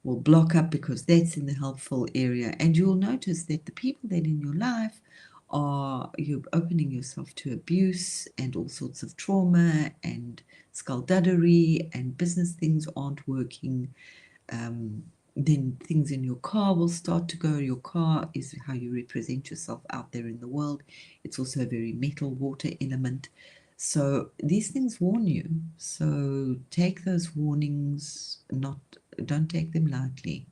will block up because that's in the helpful area. And you'll notice that the people that in your life you're opening yourself to abuse and all sorts of trauma and skullduggery, and business things aren't working. Then things in your car will start to go. Your car is how you represent yourself out there in the world. It's also a very metal water element. So these things warn you. So take those warnings, don't take them lightly.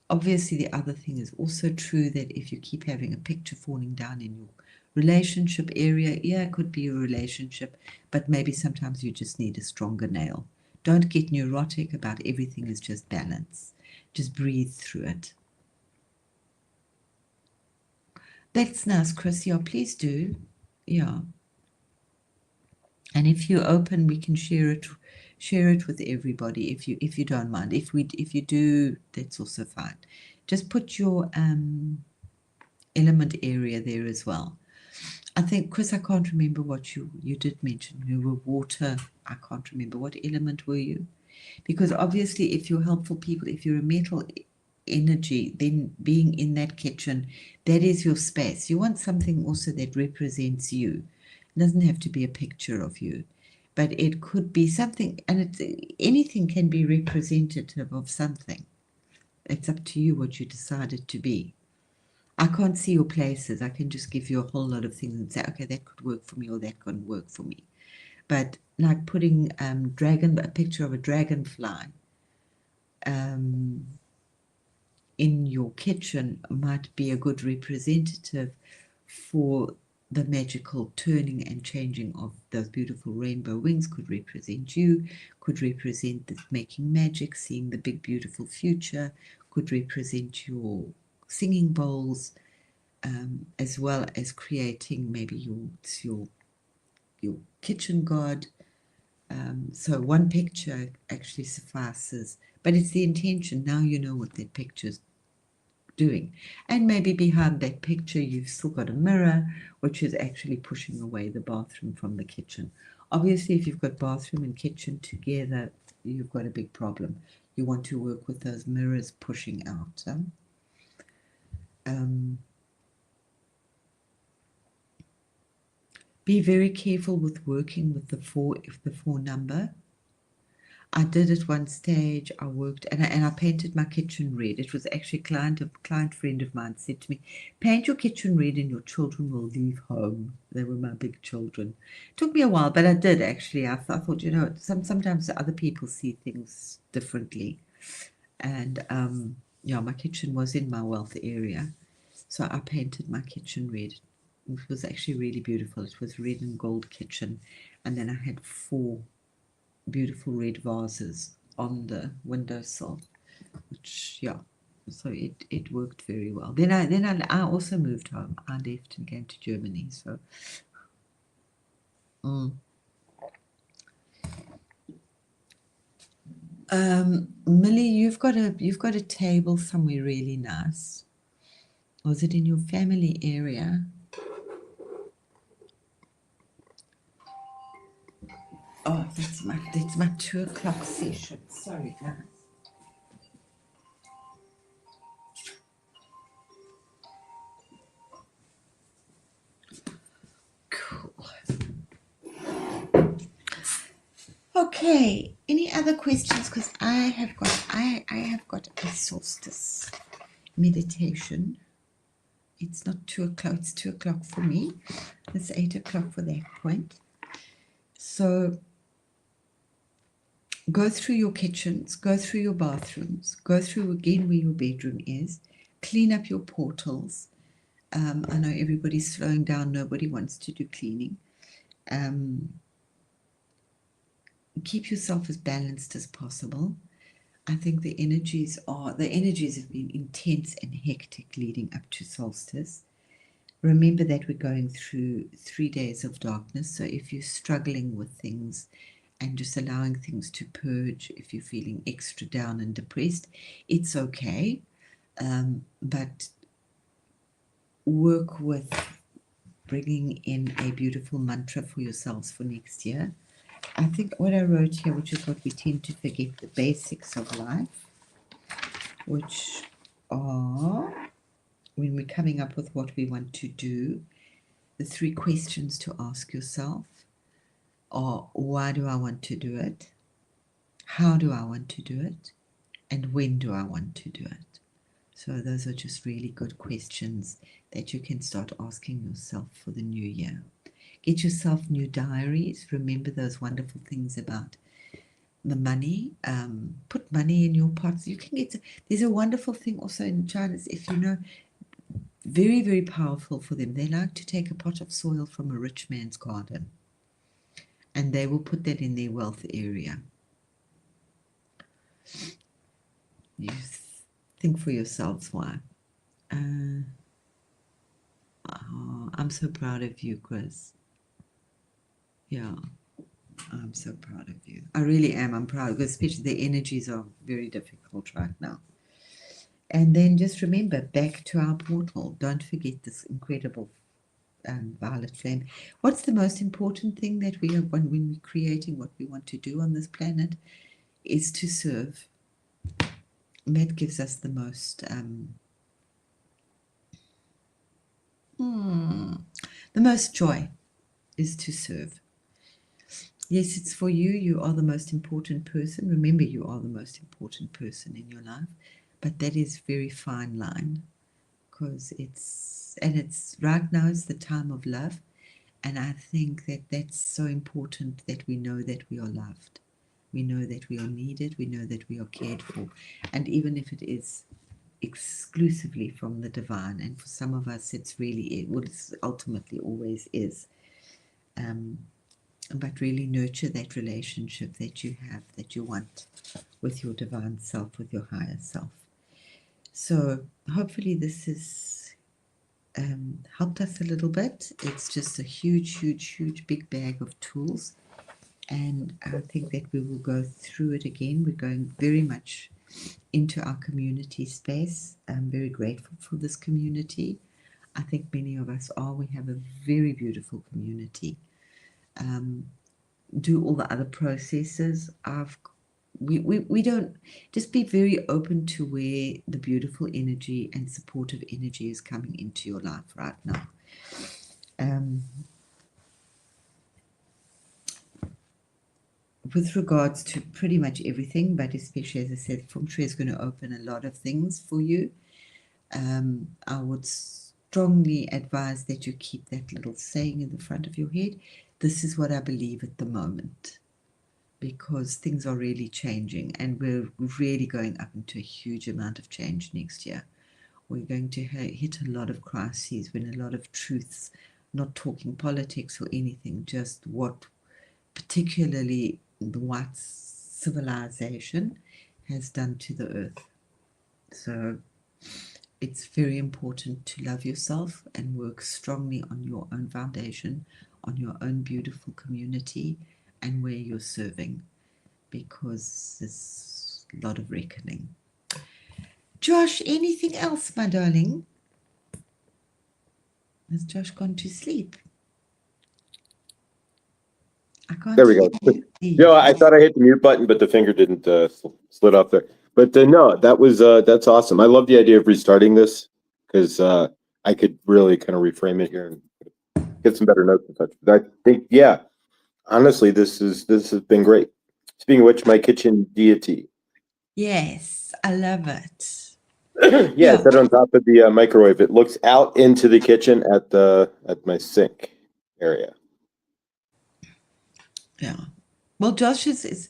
Obviously, the other thing is also true that if you keep having a picture falling down in your relationship area, yeah, it could be a relationship, but maybe sometimes you just need a stronger nail. Don't get neurotic about everything is just balance. Just breathe through it. That's nice, Chris. Yeah, please do. Yeah. And if you're open, we can share it with everybody if you don't mind. If you do, that's also fine. Just put your element area there as well. I think, Chris, I can't remember what you did mention. You were water. I can't remember. What element were you? Because obviously, if you're helpful people, if you're a metal energy, then being in that kitchen, that is your space. You want something also that represents you. It doesn't have to be a picture of you, but it could be something, and anything can be representative of something. It's up to you what you decide it to be. I can't see your places. I can just give you a whole lot of things and say, okay, that could work for me or that couldn't work for me. But like putting a picture of a dragonfly in your kitchen might be a good representative for the magical turning and changing of those beautiful rainbow wings. Could represent you, could represent the making magic, seeing the big beautiful future, could represent your singing bowls, as well as creating maybe your kitchen god. So one picture actually suffices, but it's the intention. Now you know what that picture's doing. And maybe behind that picture, you've still got a mirror, which is actually pushing away the bathroom from the kitchen. Obviously, if you've got bathroom and kitchen together, you've got a big problem. You want to work with those mirrors pushing out. Be very careful with working with the 4 number. I did at one stage. I worked and I painted my kitchen red. It was actually a client friend of mine said to me, "Paint your kitchen red and your children will leave home." They were my big children. It took me a while, but I did actually. I thought, sometimes other people see things differently, and my kitchen was in my wealth area, so I painted my kitchen red. It was actually really beautiful. It was red and gold kitchen, and then I had 4 beautiful red vases on the windowsill, which so it worked very well. Then I also moved home. I left and came to Germany. So Millie, you've got a table somewhere really nice. Was it in your family area? Oh, that's my 2:00 session. Sorry, guys. Cool. Okay. Any other questions? Because I have got a solstice meditation. It's not 2:00. It's 2:00 for me. It's 8:00 for that point. So go through your kitchens, go through your bathrooms, go through again where your bedroom is, clean up your portals. I know everybody's slowing down. Nobody wants to do cleaning. Keep yourself as balanced as possible. I think the energies have been intense and hectic leading up to solstice. Remember that we're going through 3 days of darkness. So if you're struggling with things and just allowing things to purge, if you're feeling extra down and depressed, it's okay. But work with bringing in a beautiful mantra for yourselves for next year. I think what I wrote here, which is what we tend to forget, the basics of life. which are, when we're coming up with what we want to do, the 3 questions to ask yourself are, why do I want to do it? How do I want to do it? And when do I want to do it? So those are just really good questions that you can start asking yourself for the new year. Get yourself new diaries. Remember those wonderful things about the money. Put money in your pots. You can get, there's a wonderful thing also in China, if you know, very, very powerful for them. They like to take a pot of soil from a rich man's garden, and they will put that in their wealth area. You think for yourselves why. I'm so proud of you, Chris. Yeah, I'm so proud of you. I really am. I'm proud, because especially the energies are very difficult right now. And then just remember, back to our portal. Don't forget this incredible violet flame. What's the most important thing that we are, when we're creating what we want to do on this planet, is to serve. And that gives us the most joy, is to serve. Yes, it's for you. You are the most important person. Remember, you are the most important person in your life. But that is very fine line, because it's right now is the time of love. And I think that that's so important, that we know that we are loved. We know that we are needed. We know that we are cared for. And even if it is exclusively from the divine, and for some of us it's really, well, it's ultimately always is, but really nurture that relationship that you have, that you want with your divine self, with your higher self. So hopefully this has helped us a little bit. It's just a huge, huge, huge big bag of tools, and I think that we will go through it again. We're going very much into our community space. I'm very grateful for this community. I think many of us are. We have a very beautiful community. Do all the other processes. We don't, just be very open to where the beautiful energy and supportive energy is coming into your life right now. With regards to pretty much everything, but especially, as I said, Feng Shui is going to open a lot of things for you. I would strongly advise that you keep that little saying in the front of your head. This is what I believe at the moment, because things are really changing, and we're really going up into a huge amount of change next year. We're going to hit a lot of crises, when a lot of truths, not talking politics or anything, just what particularly the white civilization has done to the earth. So it's very important to love yourself and work strongly on your own foundation, on your own beautiful community, and where you're serving, because there's a lot of reckoning. Josh, anything else, my darling? Has Josh gone to sleep? I can't. There we go. No, I thought I hit the mute button, but the finger didn't slid off there. But no, that's awesome. I love the idea of restarting this, because I could really kind of reframe it here and get some better notes and such. But I think, yeah, honestly, this has been great. Speaking of which, my kitchen deity. Yes, I love it. Yeah, it's set on top of the microwave. It looks out into the kitchen at my sink area. Yeah. Well, Josh is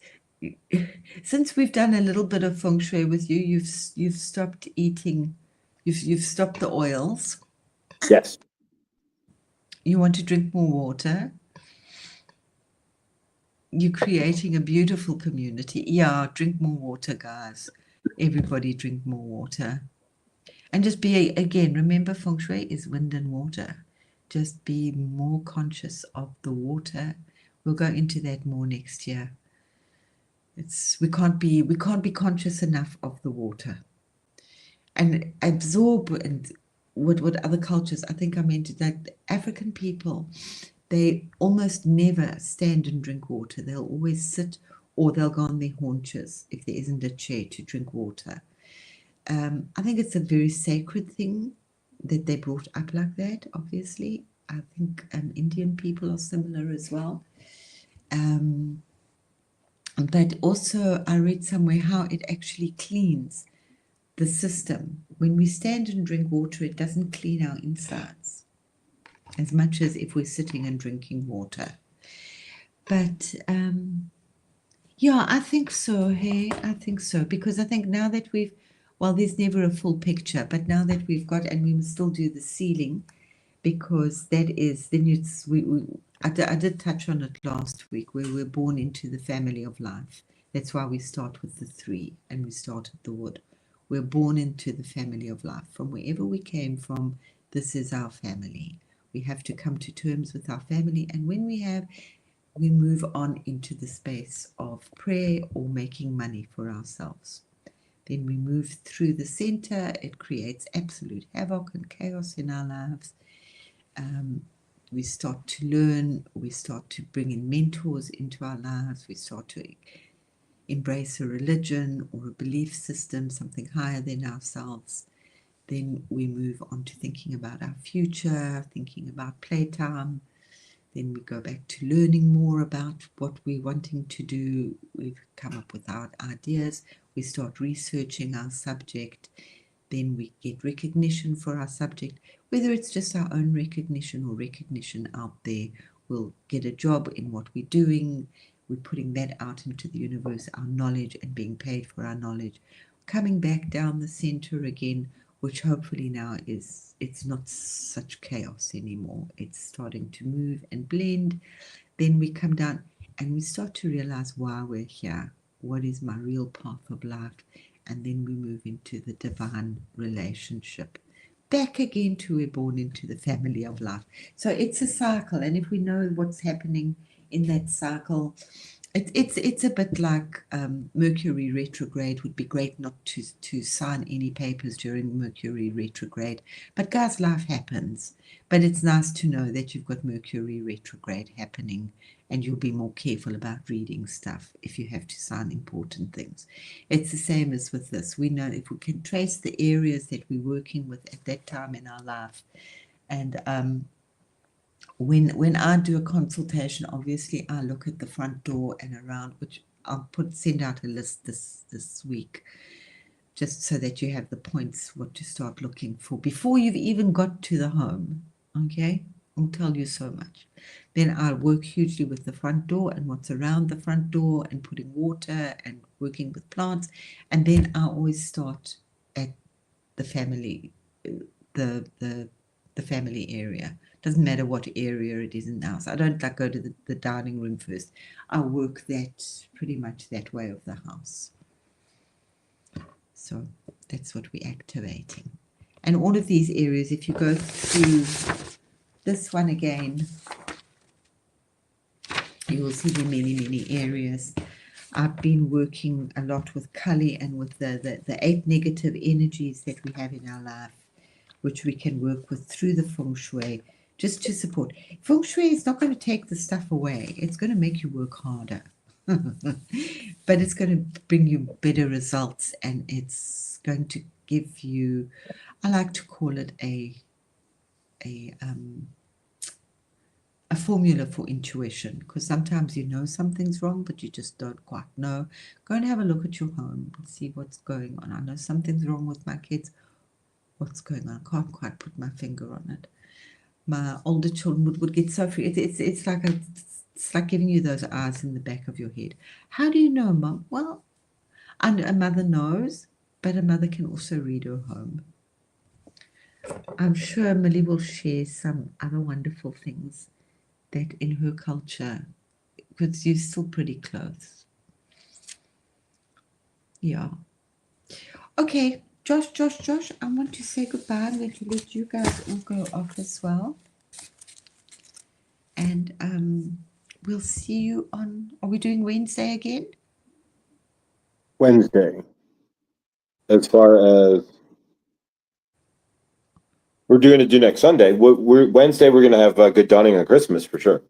since we've done a little bit of feng shui with you, you've stopped eating, you've stopped the oils. Yes. You want to drink more water. You're creating a beautiful community. Yeah, drink more water, guys. Everybody drink more water. And just be, again, remember feng shui is wind and water. Just be more conscious of the water. We'll go into that more next year. We can't be conscious enough of the water, and absorb, and what other cultures, I think I meant that African people, they almost never stand and drink water. They'll always sit, or they'll go on their haunches if there isn't a chair to drink water. I think it's a very sacred thing that they brought up like that, obviously. I think Indian people are similar as well. But also, I read somewhere how it actually cleans the system. When we stand and drink water, it doesn't clean our insides as much as if we're sitting and drinking water. But yeah, I think so. Hey, I think so. Because I think now that well, there's never a full picture, but now that we've got, and we must still do the ceiling, because that is, then I did touch on it last week, where we're born into the family of life. That's why we start with the 3 and we start at the wood. We're born into the family of life. From wherever we came from, this is our family. We have to come to terms with our family. And when we move on into the space of prayer or making money for ourselves. Then we move through the center. It creates absolute havoc and chaos in our lives. We start to learn. We start to bring in mentors into our lives. We start to embrace a religion or a belief system, something higher than ourselves. Then we move on to thinking about our future, thinking about playtime. Then we go back to learning more about what we're wanting to do. We've come up with our ideas. We start researching our subject. Then we get recognition for our subject, whether it's just our own recognition or recognition out there. We'll get a job in what we're doing. We're putting that out into the universe, our knowledge, and being paid for our knowledge. Coming back down the center again, which hopefully now it's not such chaos anymore. It's starting to move and blend. Then we come down and we start to realize why we're here. What is my real path of life? And then we move into the divine relationship. Back again to we're born into the family of life. So it's a cycle. And if we know what's happening in that cycle, it's a bit like Mercury retrograde. Would be great not to sign any papers during Mercury retrograde. But guys, life happens. But it's nice to know that you've got Mercury retrograde happening, and you'll be more careful about reading stuff if you have to sign important things. It's the same as with this. We know if we can trace the areas that we're working with at that time in our life. And when I do a consultation, obviously I look at the front door and around, which I'll send out a list this week, just so that you have the points what to start looking for before you've even got to the home. Okay, I'll tell you so much. Then I'll work hugely with the front door and what's around the front door and putting water and working with plants. And then I always start at the family, the family area. Doesn't matter what area it is in the house. I don't like go to the dining room first. I work that pretty much that way of the house. So that's what we're activating. And all of these areas, if you go through this one again, you will see there are many, many areas. I've been working a lot with Kali and with the 8 negative energies that we have in our life, which we can work with through the Feng Shui, just to support. Feng Shui is not going to take the stuff away. It's going to make you work harder. But it's going to bring you better results, and it's going to give you, I like to call it a formula for intuition, because sometimes you know something's wrong, but you just don't quite know. Go and have a look at your home and see what's going on. I know something's wrong with my kids. What's going on? I can't quite put my finger on it. My older children would get so free. It's like giving you those eyes in the back of your head. How do you know, Mom? Well, a mother knows, but a mother can also read her home. I'm sure Millie will share some other wonderful things that in her culture, because you're still pretty close. Yeah. Okay, Josh, I want to say goodbye. I'm going to let you guys all go off as well. And we'll see you on, are we doing Wednesday again? Wednesday. As far as we're doing to do next Sunday, Wednesday we're going to have good dawning on Christmas for sure.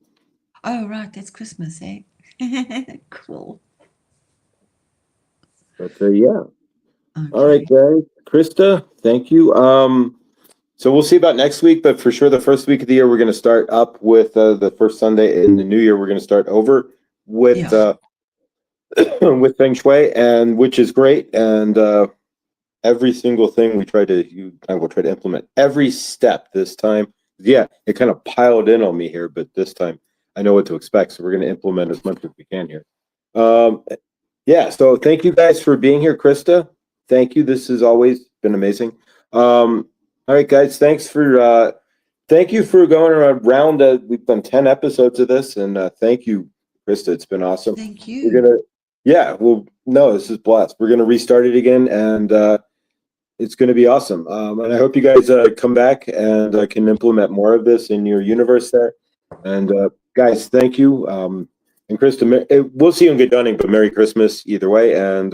Oh, right, that's Christmas, eh? Cool. But yeah. Okay. All right, guys. Krista, thank you. So we'll see about next week, but for sure the first week of the year, we're going to start up with the first Sunday in the new year. We're going to start over with with Feng Shui, and which is great. And every single thing I will try to implement every step this time. Yeah, it kind of piled in on me here, but this time I know what to expect. So we're going to implement as much as we can here. Yeah, so thank you guys for being here, Krista. Thank you. This has always been amazing. All right, guys, thank you for going around. We've done 10 episodes of this, and thank you, Krista. It's been awesome. Thank you. This is blessed. We're gonna restart it again, and it's gonna be awesome. And I hope you guys come back and can implement more of this in your universe there. And guys, thank you. And Krista, we'll see you in Good Dunning, but Merry Christmas either way. And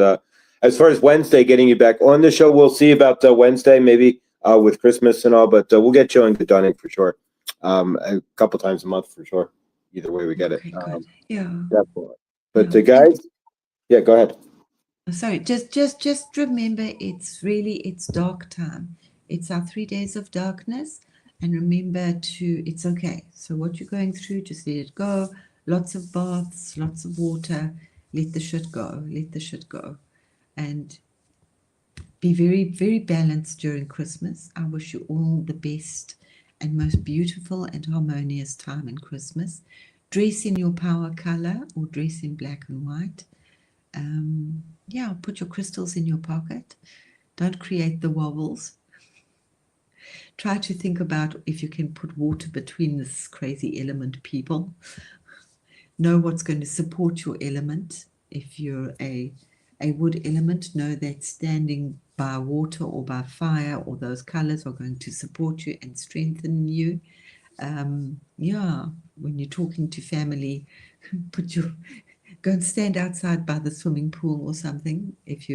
as far as Wednesday, getting you back on the show, we'll see about Wednesday, maybe with Christmas and all, but we'll get you in Good Dunning for sure. A couple times a month for sure. Either way we get it. Good. Yeah. Definitely. But guys, yeah, go ahead. Sorry, just remember it's dark time. It's our 3 days of darkness. And remember it's okay. So what you're going through, just let it go. Lots of baths, lots of water. Let the shit go. Let the shit go. And be very, very balanced during Christmas. I wish you all the best and most beautiful and harmonious time in Christmas. Dress in your power color or dress in black and white. Put your crystals in your pocket. Don't create the wobbles. Try to think about if you can put water between this crazy element people. Know what's going to support your element. If you're a wood element, know that standing by water or by fire or those colors are going to support you and strengthen you. When you're talking to family, go and stand outside by the swimming pool or something, if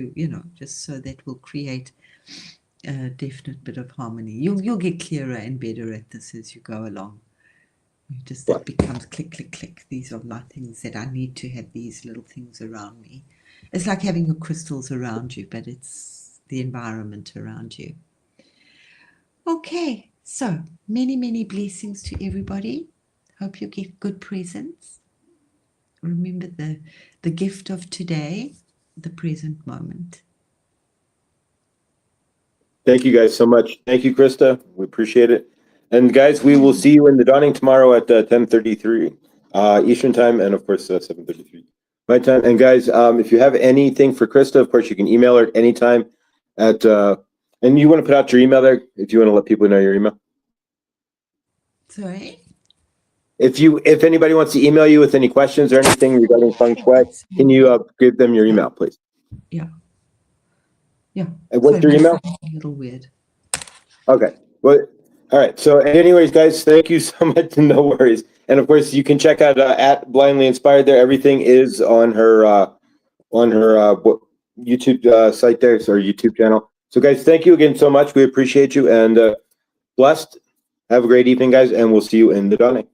just so that will create a definite bit of harmony. You'll get clearer and better at this as you go along. It becomes click, click, click. These are my things that I need to have, these little things around me. It's like having your crystals around you, but it's the environment around you. Okay, so many, many blessings to everybody. Hope you get good presents. Remember the gift of today, the present moment. Thank you guys so much. Thank you, Krista. We appreciate it. And guys, we will see you in the Dawning tomorrow at 10:33 Eastern time, and of course 7:33 my time. And guys, if you have anything for Krista, of course you can email her at any time. And you want to put out your email there if you want to let people know your email. Sorry. If anybody wants to email you with any questions or anything regarding Feng Shui, can you give them your email, please? Yeah. And what's your email? A little weird. Okay. Well, all right. So, anyways, guys, thank you so much. No worries. And of course, you can check out at Blindly Inspired. There, everything is on her YouTube site there, so our YouTube channel. So, guys, thank you again so much. We appreciate you and blessed. Have a great evening, guys, and we'll see you in the Dawning.